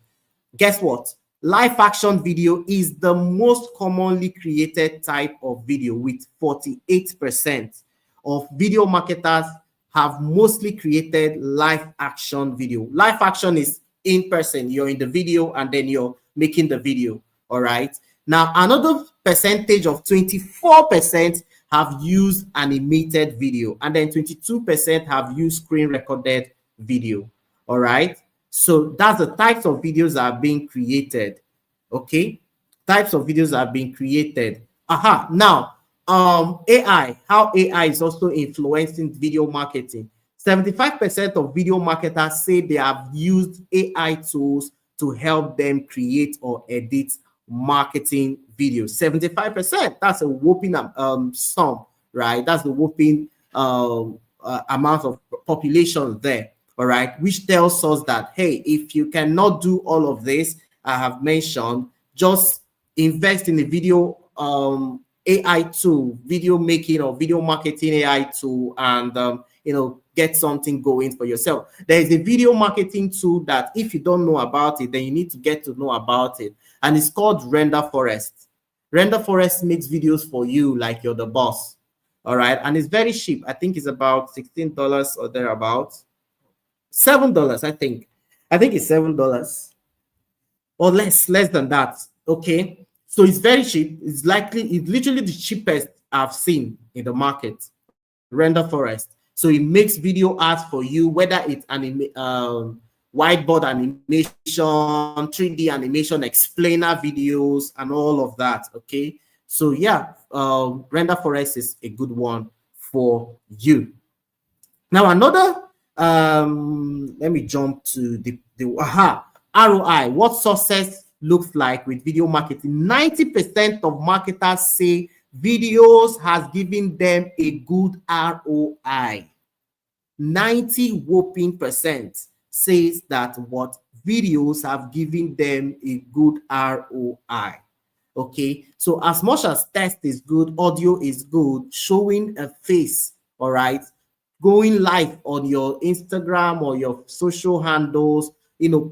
Guess what? Live action video is the most commonly created type of video, with 48% of video marketers have mostly created live action video. Live action is in person. You're in the video and then you're making the video. All right. Now, another percentage of 24% have used animated video, and then 22% have used screen recorded video. All right. So that's the types of videos that are being created. Okay. Types of videos are being created. Now, AI, how AI is also influencing video marketing. 75% of video marketers say they have used AI tools to help them create or edit marketing videos. 75%. That's a whopping sum, right? That's the whopping amount of population there. All right, which tells us that, hey, if you cannot do all of this I have mentioned, just invest in a video AI tool, video making or video marketing AI tool, and get something going for yourself. There is a video marketing tool that if you don't know about it, then you need to get to know about it, and it's called Render Forest. Render Forest makes videos for you like you're the boss. All right, and it's very cheap. I think it's about $16 or thereabouts. $7, I think. I think it's $7 or less than that. Okay, so it's very cheap. It's literally the cheapest I've seen in the market. Render Forest. So it makes video ads for you, whether it's whiteboard animation, 3D animation, explainer videos, and all of that. Okay, so yeah, Render Forest is a good one for you. Now another. Let me jump to the ROI, what success looks like with video marketing. 90% of marketers say videos has given them a good ROI. 90 whopping percent says that what videos have given them a good ROI. Okay, so as much as text is good, audio is good, showing a face, all right, going live on your Instagram or your social handles,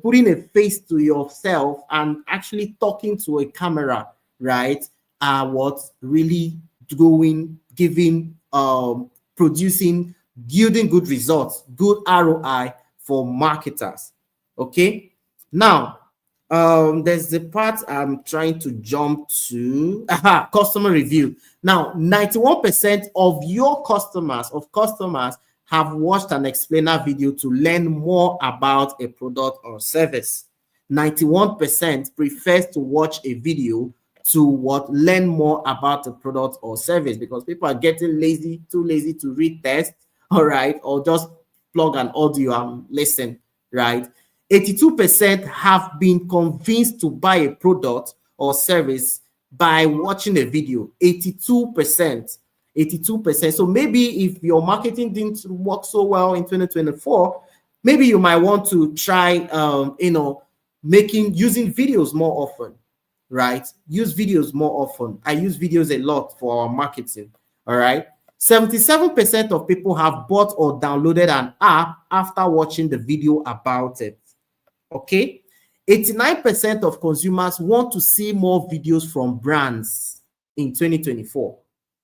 putting a face to yourself and actually talking to a camera, right, are what really giving, producing, yielding good results, good ROI for marketers. Okay, now there's the part I'm trying to jump to. Customer review. Now, 91% of your customers have watched an explainer video to learn more about a product or service. 91% prefers to watch a video to learn more about the product or service, because people are getting too lazy to read text, all right, or just plug an audio and listen, right? 82% have been convinced to buy a product or service by watching a video. 82%. So maybe if your marketing didn't work so well in 2024, maybe you might want to try, using videos more often, right? Use videos more often. I use videos a lot for our marketing, all right? 77% of people have bought or downloaded an app after watching the video about it. Okay, 89% of consumers want to see more videos from brands in 2024.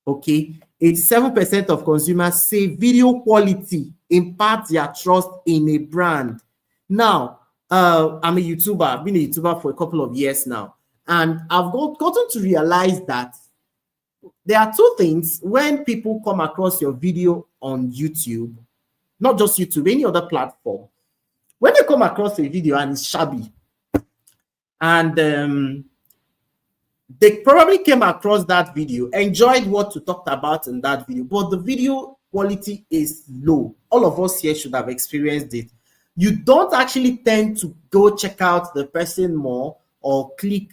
Okay, 87% of consumers say video quality imparts their trust in a brand. Now, I'm a YouTuber. I've been a YouTuber for a couple of years now, and I've gotten to realize that there are two things when people come across your video on YouTube, not just YouTube, any other platform. When they come across a video and it's shabby, and they probably came across that video, enjoyed what you talked about in that video, but the video quality is low. All of us here should have experienced it. You don't actually tend to go check out the person more or click.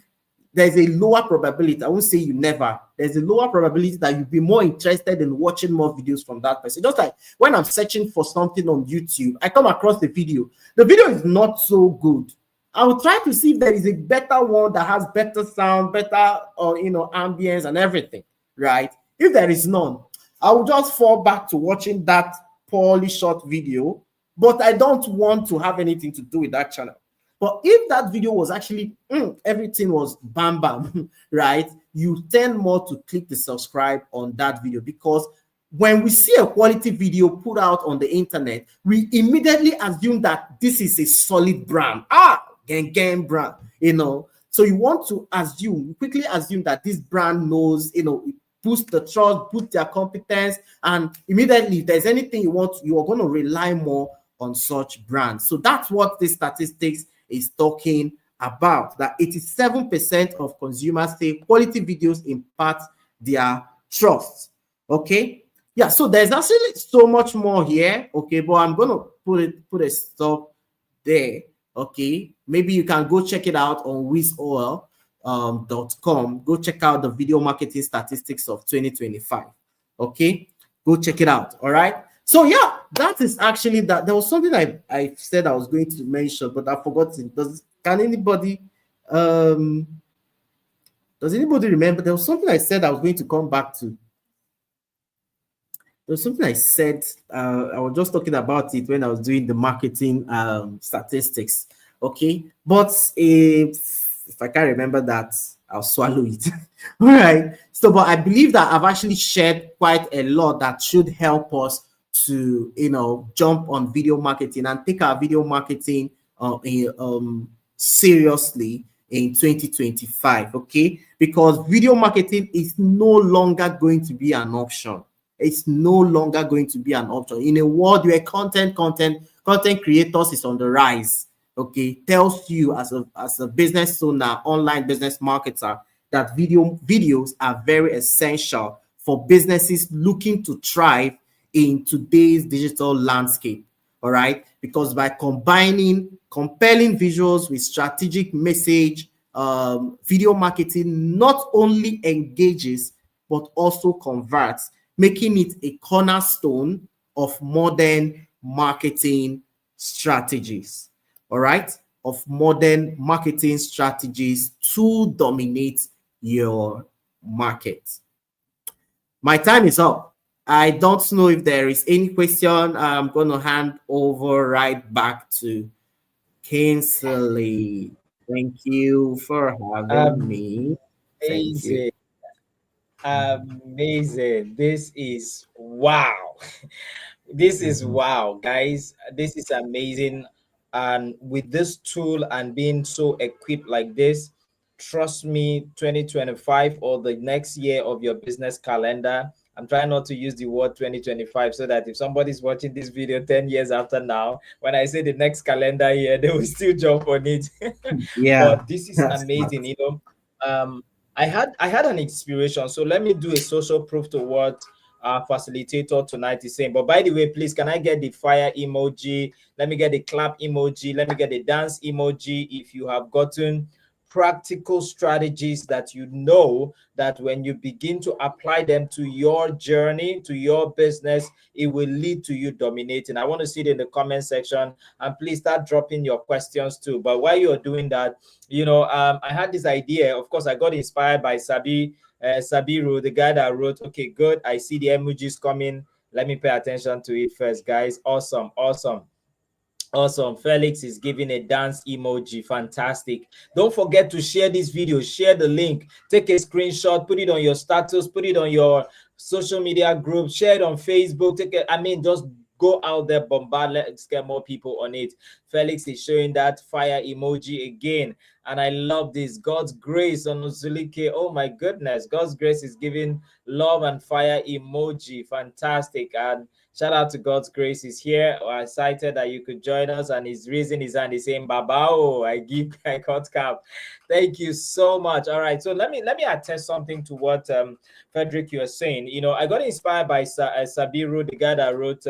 There's a lower probability. I won't say you never. There's a lower probability that you'll be more interested in watching more videos from that person. Just like when I'm searching for something on YouTube, I come across the video. The video is not so good. I will try to see if there is a better one that has better sound, better ambience and everything, right? If there is none, I will just fall back to watching that poorly shot video, but I don't want to have anything to do with that channel. But if that video was actually, everything was bam, bam, right? You tend more to click the subscribe on that video, because when we see a quality video put out on the internet, we immediately assume that this is a solid brand. Gang brand, So you want to quickly assume that this brand knows, boost the trust, boost their competence, and immediately if there's anything you want, you are going to rely more on such brands. So that's what this statistics is talking about, that 87% of consumers say quality videos impart their trust. Okay, yeah, so there's actually so much more here. Okay, but I'm going to put a stop there. Okay, maybe you can go check it out on wizol.com. Go check out the video marketing statistics of 2025. Okay, go check it out. All right. So yeah, that is actually that. There was something I said I was going to mention, but I forgot it. Does anybody remember? There was something I said I was going to come back to. There was something I said. I was just talking about it when I was doing the marketing statistics. Okay, but if I can't remember that, I'll swallow it. All right. So, but I believe that I've actually shared quite a lot that should help us to jump on video marketing and take our video marketing seriously in 2025. Okay, because video marketing is no longer going to be an option. It's no longer going to be an option in a world where content creators is on the rise. Okay, tells you as a business owner, online business marketer, that videos are very essential for businesses looking to thrive in today's digital landscape. All right, because by combining compelling visuals with strategic message, video marketing not only engages but also converts, making it a cornerstone of modern marketing strategies. All right, of modern marketing strategies to dominate your market. My time is up. I don't know if there is any question. I'm going to hand over right back to Kinsley. Thank you for having me. Thank you. Amazing. Amazing. This is wow. This is Mhm. wow, guys. This is amazing. And with this tool and being so equipped like this, trust me, 2025 or the next year of your business calendar. I'm trying not to use the word 2025 so that if somebody's watching this video 10 years after now, when I say the next calendar year, they will still jump on it. Yeah, But this is that's amazing, smart. I had an inspiration. So let me do a social proof to what our facilitator tonight is saying. But by the way, please, can I get the fire emoji? Let me get the clap emoji. Let me get the dance emoji. If you have gotten practical strategies that you know that when you begin to apply them to your journey, to your business, it will lead to you dominating. I want to see it in the comment section, and please start dropping your questions too. But while you're doing that, I had this idea. Of course, I got inspired by Sabiru, the guy that wrote, okay, good, I see the emojis coming. Let me pay attention to it first, guys. Awesome. Felix is giving a dance emoji. Fantastic. Don't forget to share this video. Share the link. Take a screenshot. Put it on your status. Put it on your social media group. Share it on Facebook. Just go out there, bombard. Let's get more people on it. Felix is showing that fire emoji again. And I love this. God's grace on Uzulike. Oh my goodness. God's grace is giving love and fire emoji. Fantastic. And shout out to God's grace is here. I excited that you could join us, and he's raising his hand. He's saying, Babao, I got cap. Thank you so much. All right. So let me attest something to what Frederick, you're saying. I got inspired by Sabiru, the guy that wrote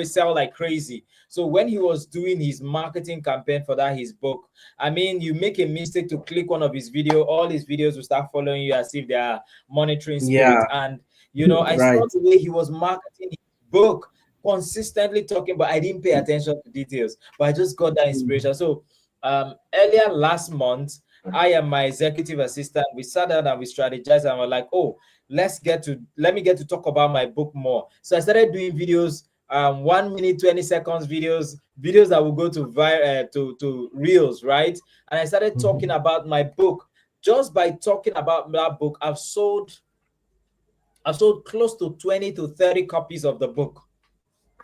Sell Like Crazy. So when he was doing his marketing campaign for his book, you make a mistake to click one of his video, all his videos will start following you as if they are monitoring spirit. Yeah, And I saw right. the way he was marketing his book, consistently talking, but I didn't pay attention to details. But I just got that inspiration. So earlier last month, I and my executive assistant, we sat down and we strategized, and we're like, oh, let me get to talk about my book more. So I started doing videos, 1 minute 20 seconds videos that will go to reels, right? And I started talking about my book. Just by talking about that book, I've sold close to 20 to 30 copies of the book.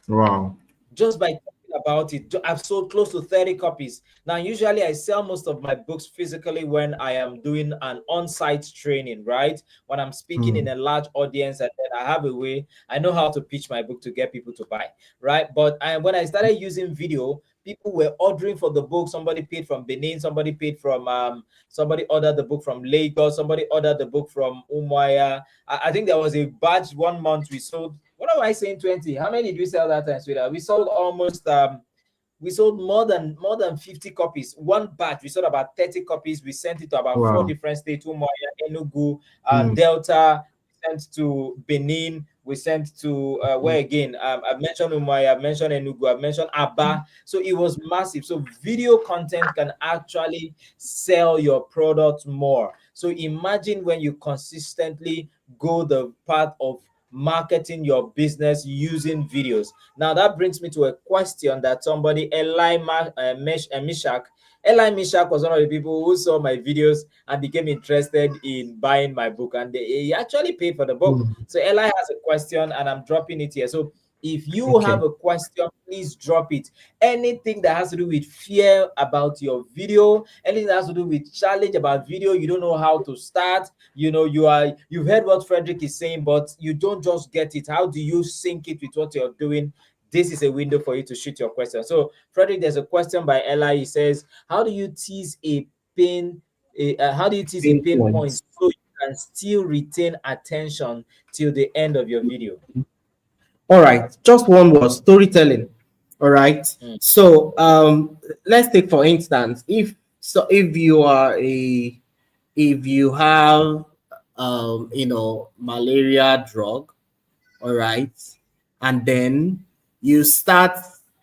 Wow. Just by talking about it, I've sold close to 30 copies. Now, usually I sell most of my books physically when I am doing an on-site training, right? When I'm speaking in a large audience, and then I have a way, I know how to pitch my book to get people to buy, right? But when I started using video, people were ordering for the book. Somebody paid from Benin, somebody paid from somebody ordered the book from Lagos, somebody ordered the book from Umuahia. I think there was a batch 1 month we sold. What am I saying? 20. How many did we sell that time, sweetheart? We sold we sold more than 50 copies. One batch, we sold about 30 copies. We sent it to about 4 different states: Umuahia, Enugu, Delta. We sent to Benin. We sent to where again? I've mentioned Umuahia, I've mentioned Enugu, I've mentioned Aba. So it was massive. So video content can actually sell your product more. So imagine when you consistently go the path of marketing your business using videos. Now that brings me to a question that somebody, Mishak was one of the people who saw my videos and became interested in buying my book, and he actually paid for the book. So Eli has a question, and I'm dropping it here. So if you have a question, please drop it. Anything that has to do with fear about your video, anything that has to do with challenge about video, you don't know how to start, you've heard what Frederick is saying, but you don't just get it. How do you sync it with what you're doing? This is a window for you to shoot your question. So Frederick, there's a question by Ella. He says, how do you tease a pain point so you can still retain attention till the end of your video? All right, just one word: storytelling. All right. So let's take for instance, if you are a if you have malaria drug, all right, and then you start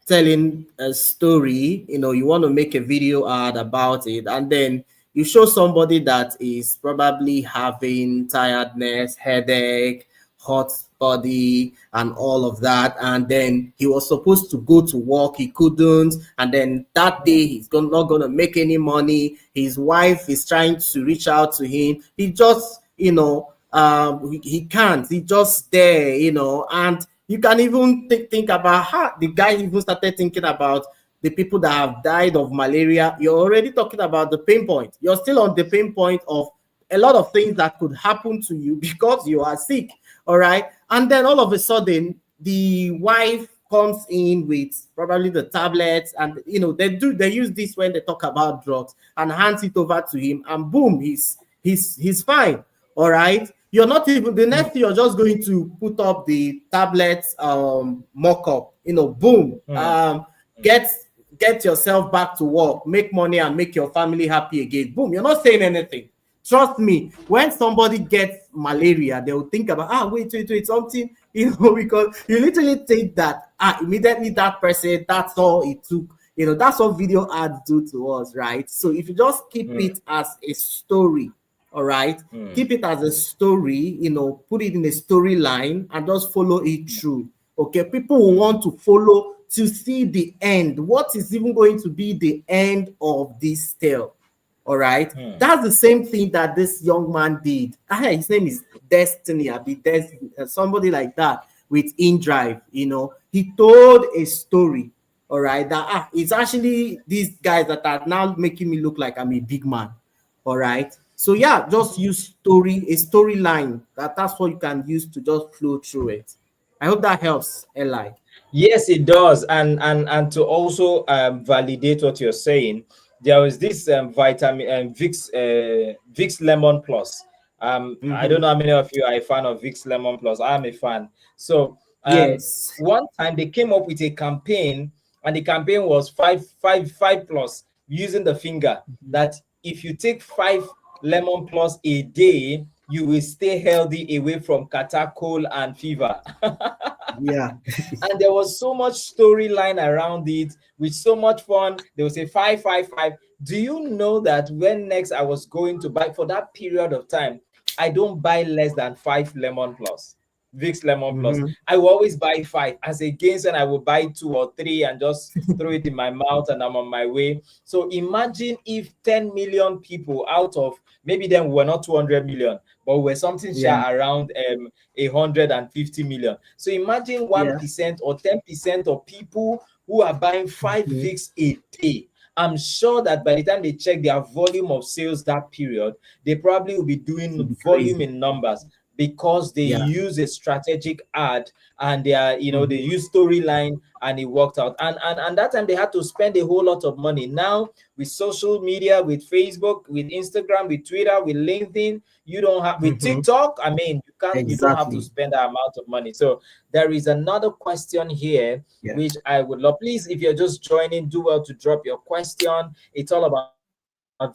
telling a story, you want to make a video ad about it, and then you show somebody that is probably having tiredness, headache, hot body, and all of that, and then he was supposed to go to work, he couldn't, and then that day not going to make any money. His wife is trying to reach out to him. He just he can't. He just there, and you can even think about how the guy even started thinking about the people that have died of malaria. You're already talking about the pain point. You're still on the pain point of a lot of things that could happen to you because you are sick. All right. And then all of a sudden, the wife comes in with probably the tablets, and they use this when they talk about drugs, and hands it over to him, and boom, he's fine. All right. You're not even the next thing, you're just going to put up the tablets mock-up, boom. Get yourself back to work, make money, and make your family happy again. Boom. You're not saying anything. Trust me, when somebody gets malaria, they will think about, wait, something, because you literally think that immediately that person, that's all it took. That's what video ads do to us, right? So if you just keep it as a story, all right, keep it as a story, put it in a storyline and just follow it through. Okay, people will want to follow to see the end. What is even going to be the end of this tale? All right, that's the same thing that this young man did. His name is Destiny, somebody like that with InDrive. He told a story. All right, that it's actually these guys that are now making me look like I'm a big man. All right. So yeah, just use a storyline. That's what you can use to just flow through it. I hope that helps, Eli. Yes, it does. And to also validate what you're saying, there was this vitamin Vicks Lemon Plus. I don't know how many of you are a fan of Vicks Lemon Plus. I'm a fan. So yes, one time they came up with a campaign, and the campaign was 5+, using the finger, that if you take 5 Lemon Plus a day, you will stay healthy away from catarrh, cold, and fever. Yeah. And there was so much storyline around it with so much fun. They would say 5. Do you know that when next I was going to buy for that period of time, I don't buy less than 5 Lemon Plus, Vicks Lemon Plus. I will always buy 5, as against when I will buy 2 or 3 and just throw it in my mouth and I'm on my way. So imagine if 10 million people out of, maybe then we're not 200 million, but we're something share around 150 million. So imagine 1% or 10% of people who are buying 5 Vicks a day. I'm sure that by the time they check their volume of sales that period, they probably will be doing volume in numbers, because they use a strategic ad, and they are, they use storyline, and it worked out. And that time they had to spend a whole lot of money. Now with social media, with Facebook, with Instagram, with Twitter, with LinkedIn, you don't have, with TikTok, I mean, you don't have to spend that amount of money. So there is another question here, which I would love. Please, if you're just joining, do well to drop your question. It's all about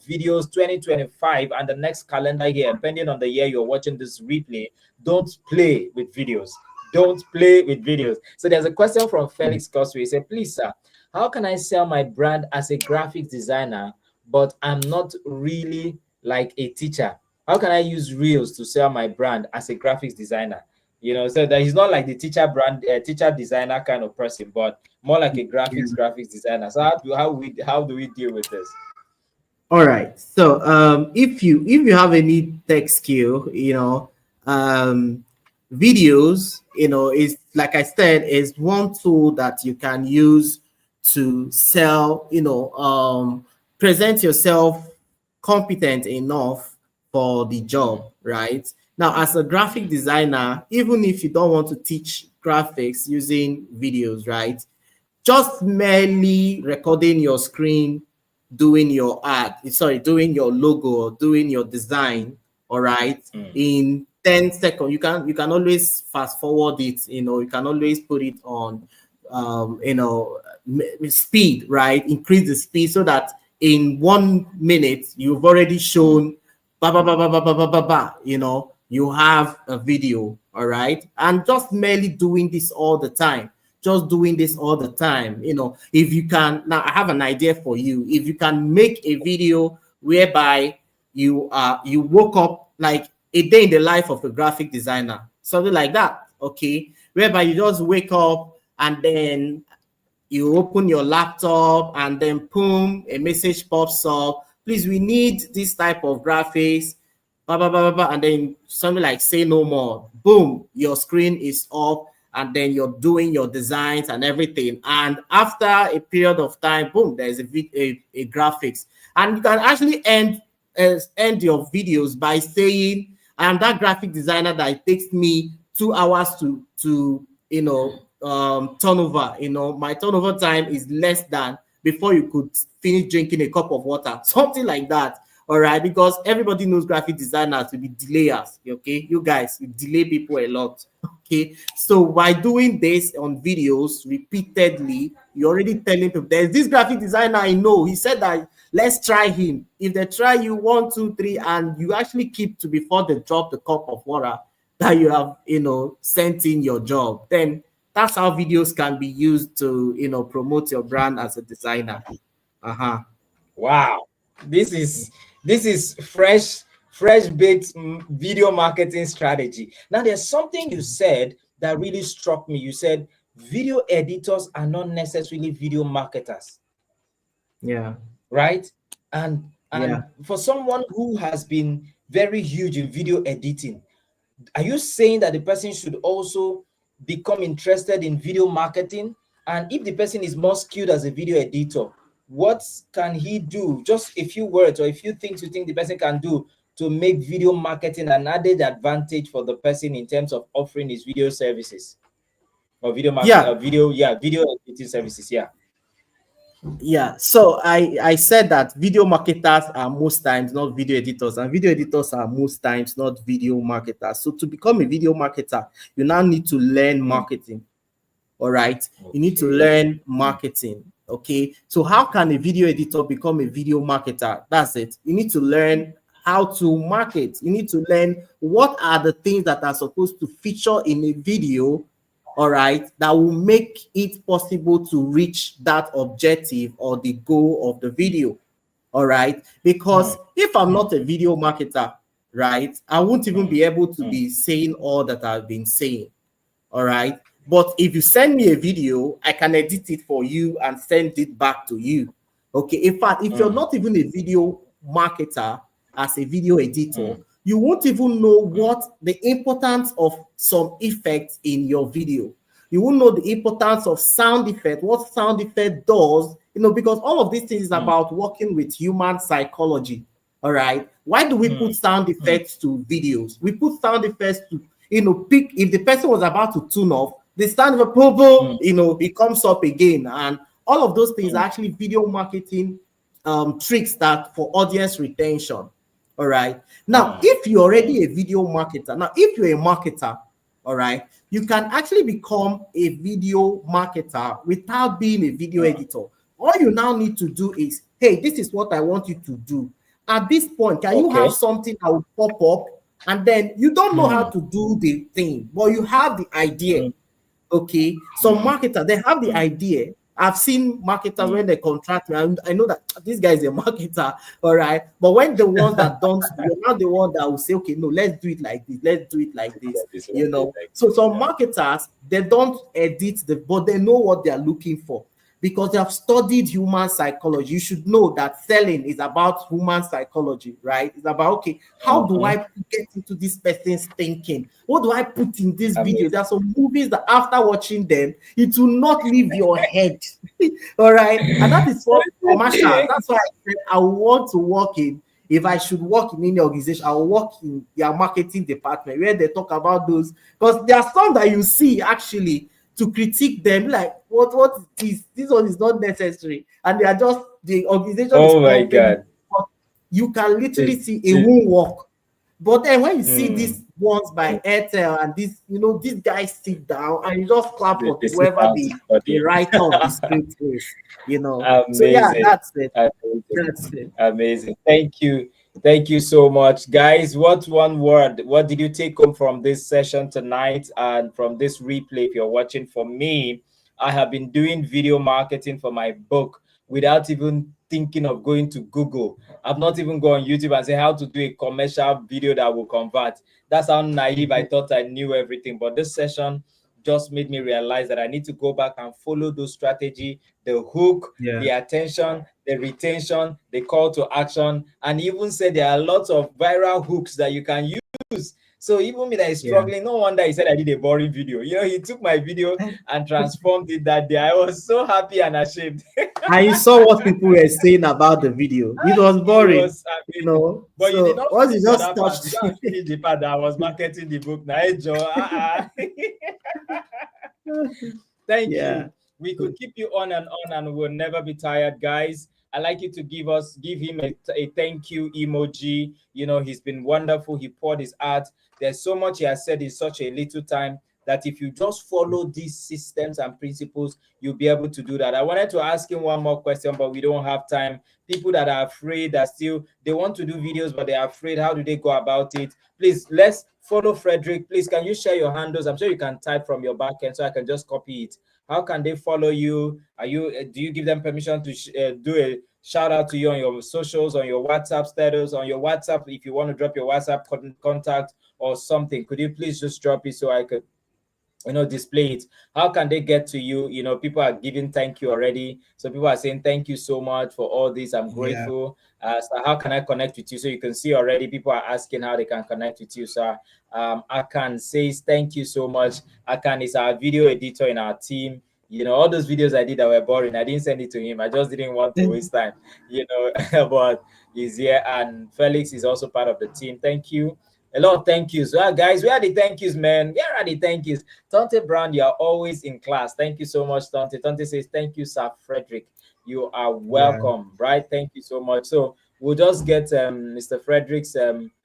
videos 2025 and the next calendar year, depending on the year you're watching this replay. Don't play with videos. Don't play with videos. So there's a question from Felix Cosway. He said, please, sir, how can I sell my brand as a graphic designer, but I'm not really like a teacher? How can I use Reels to sell my brand as a graphics designer? So that he's not like the teacher designer kind of person, but more like a graphics designer. So how do we deal with this? All right. So if you have any tech skill, videos, is, like I said, is one tool that you can use to sell, present yourself competent enough for the job, right? Now, as a graphic designer, even if you don't want to teach graphics using videos, right? Just merely recording your screen, doing your doing your logo, doing your design, all right, in 10 seconds. You can always fast forward it, you can always put it on speed, right? Increase the speed so that in 1 minute you've already shown you have a video, all right? And just merely doing this all the time, if you can, now I have an idea for you. If you can make a video whereby you woke up, like a day in the life of a graphic designer, something like that, okay, whereby you just wake up and then you open your laptop and then boom, a message pops up. Please, we need this type of graphics, blah, blah, blah, blah, blah. And then something like say no more. Boom, your screen is up and then you're doing your designs and everything. And after a period of time, boom, there's a graphics. And you can actually end your videos by saying, I'm that graphic designer that it takes me 2 hours to turnover. My turnover time is less than before you could finish drinking a cup of water, something like that. All right, because everybody knows graphic designers to be delayers. Okay, you guys, you delay people a lot. Okay, so by doing this on videos repeatedly, you're already telling people there's this graphic designer I know. He said that let's try him. If they try you 1, 2, 3, and you actually keep to before they drop the cup of water that you have, sent in your job, then that's how videos can be used to, promote your brand as a designer. Wow, this is fresh baked video marketing strategy. Now, there's something you said that really struck me. You said video editors are not necessarily video marketers. Yeah. Right. And for someone who has been very huge in video editing, are you saying that the person should also become interested in video marketing? And if the person is more skilled as a video editor, what can he do? Just a few words or a few things you think the person can do to make video marketing an added advantage for the person in terms of offering his video services or video marketing, video editing services. Yeah, so I said that video marketers are most times not video editors, and video editors are most times not video marketers. So to become a video marketer, you now need to learn marketing. All right, you need to learn marketing. Okay, so how can a video editor become a video marketer? That's it. You need to learn how to market. You need to learn what are the things that are supposed to feature in a video, all right, that will make it possible to reach that objective or the goal of the video. All right, because if I'm not a video marketer, right, I won't even be able to be saying all that I've been saying. All right, but if you send me a video, I can edit it for you and send it back to you. Okay, in fact, if you're not even a video marketer as a video editor, you won't even know what the importance of some effects in your video. You won't know the importance of sound effect, what sound effect does, because all of these things is about working with human psychology. All right. Why do we put sound effects to videos? We put sound effects to, pick if the person was about to tune off, the sound of a boom, it comes up again. And all of those things are actually video marketing tricks that for audience retention. All right. Now, if you're already a video marketer, if you're a marketer, all right, you can actually become a video marketer without being a video editor. All you now need to do is, hey, this is what I want you to do. At this point, can you have something that will pop up? And then you don't know how to do the thing, but you have the idea. Okay. So marketers, they have the idea. I've seen marketers when they contract me, I know that this guy is a marketer, all right. But when the ones that don't, you're not the one that will say, okay, no, let's do it like this, let's do it like this, So some marketers, they don't edit but they know what they are looking for because they have studied human psychology. You should know that selling is about human psychology, right? It's about, okay, how do I get into this person's thinking? What do I put in this video? There are some movies that after watching them, it will not leave your head. All right. And that is what commercial. That's why I said I want to work in. If I should work in any organization, I'll work in their marketing department where they talk about those, because there are some that you see actually to critique them, like what is this one is not necessary, and they are just the organization. Oh my God! But you can literally see it won't work But then when you see these ones by Airtel and this, these guys sit down and you just clap for They sit whoever down to the study. writer of the script is. So yeah, Amazing. that's it. Amazing. That's it. Amazing. Thank you. Thank you so much. Guys, what did you take home from this session tonight and from this replay if you're watching? For me, I have been doing video marketing for my book without even thinking of going to Google. I've not even gone on YouTube and say how to do a commercial video that will convert. That's how naive I thought I knew everything. But this session just made me realize that I need to go back and follow those strategy, the hook, the attention, the retention, the call to action, and even said there are lots of viral hooks that you can use. So even me that is struggling, no wonder he said I did a boring video. He took my video and transformed it that day. I was so happy and ashamed. And you saw what people were saying about the video. It was boring, But so you did not once you just finish the part that I was marketing the book. Now, hey, Joe. Thank you. We could keep you on and we'll never be tired, guys. I'd like you to give him a thank you emoji. He's been wonderful. He poured his heart. There's so much he has said in such a little time that if you just follow these systems and principles, you'll be able to do that. I wanted to ask him one more question, but we don't have time. People that are afraid, they want to do videos, but they're afraid. How do they go about it? Please, let's follow Frederick. Please, can you share your handles? I'm sure you can type from your back end so I can just copy it. How can they follow you? Do you give them permission to do a shout out to you on your socials, on your WhatsApp status, on your WhatsApp? If you want to drop your WhatsApp contact or something, could you please just drop it so I could display it? How can they get to you? People are giving thank you already. So people are saying thank you so much for all this. I'm grateful. So how can I connect with you? So you can see already people are asking how they can connect with you. So Akan says thank you so much. Akan is our video editor in our team. All those videos I did that were boring, I didn't send it to him. I just didn't want to waste time, but he's here. And Felix is also part of the team. Thank you. A lot of thank yous. Guys, where are the thank yous, man? Where are the thank yous? Tante Brown, you are always in class. Thank you so much, Tante. Tante says, thank you, Sir Frederick. You are welcome, right? Thank you so much. So we'll just get Mr. Frederick's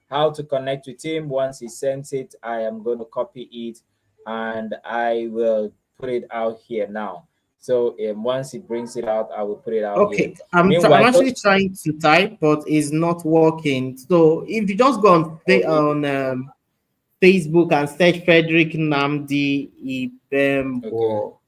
how to connect with him. Once he sends it, I am going to copy it and I will put it out here now. So once he brings it out, I will put it out here. I'm actually trying to type, but it's not working. So if you just go on Facebook and search Frederick Nnamdi Ibembo, all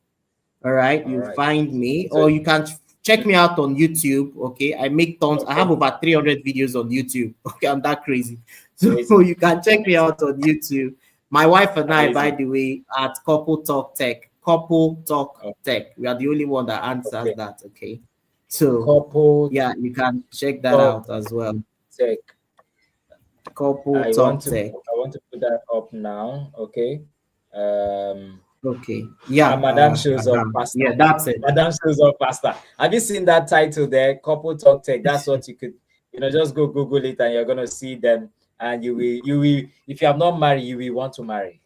right, you'll find me. Or you can check me out on YouTube. Okay, I make tons. I have over 300 videos on YouTube. Okay, I'm that crazy. So you can check me out on YouTube. My wife and I, by the way, at Couple Talk Tech. Couple Talk Tech. We are the only one that answers that. Okay. So Couple, you can check that out as well. Tech. Couple Talk Tech. I want to put that up now. Okay. Okay. Yeah. Madam shows up pasta. Yeah, that's it. Madam shows up pasta. Have you seen that title there? Couple Talk Tech. That's what you could, just go Google it and you're gonna see them. And you will, if you have not married, you will want to marry.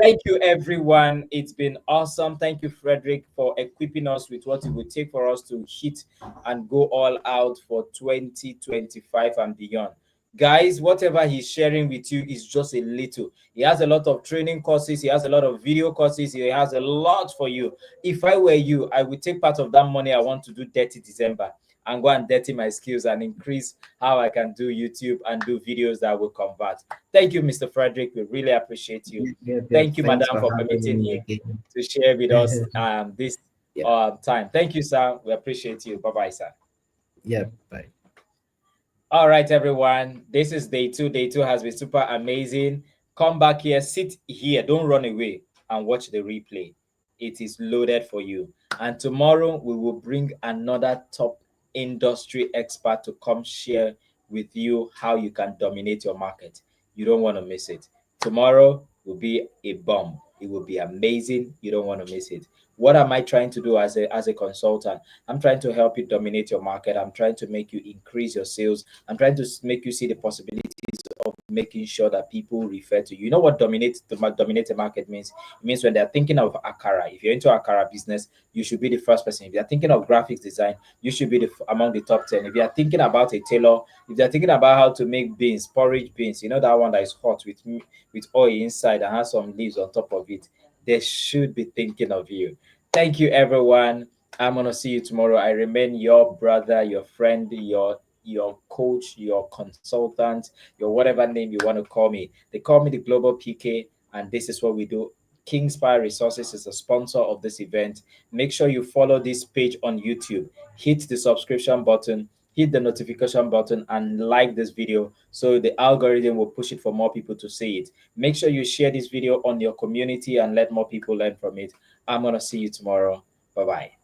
Thank you, everyone. It's been awesome. Thank you, Frederick, for equipping us with what it would take for us to hit and go all out for 2025 and beyond. Guys, whatever he's sharing with you is just a little. He has a lot of training courses. He has a lot of video courses. He has a lot for you. If I were you, I would take part of that money I want to do Dirty December and go and dirty my skills and increase how I can do YouTube and do videos that will convert. Thank you, Mr. Frederick. We really appreciate you. Thank you, Madam, for permitting me to share with us this time. Thank you, sir. We appreciate you. Bye-bye, sir. Yeah, bye. All right, everyone. This is day 2. Day 2 has been super amazing. Come back here, sit here. Don't run away and watch the replay. It is loaded for you. And tomorrow, we will bring another top industry expert to come share with you how you can dominate your market. You don't want to miss it. Tomorrow will be a bomb. It will be amazing. You don't want to miss it. What am I trying to do as a consultant? I'm trying to help you dominate your market. I'm trying to make you increase your sales. I'm trying to make you see the possibilities of making sure that people refer to you. You know what dominate a market means? It means when they're thinking of akara, if you're into akara business, you should be the first person. If you're thinking of graphics design, you should be among the top 10. If you're thinking about a tailor, if they're thinking about how to make beans, porridge beans, you know that one that is hot with oil inside and has some leaves on top of it, they should be thinking of you. Thank you, everyone. I'm gonna see you tomorrow. I remain your brother, your friend, your coach, your consultant, your whatever name you want to call me. They call me the Global PK, and this is what we do. Kingspire Resources is a sponsor of this event. Make sure you follow this page on YouTube. Hit the subscription button, hit the notification button, and like this video so the algorithm will push it for more people to see it. Make sure you share this video on your community and let more people learn from it. I'm going to see you tomorrow. Bye-bye.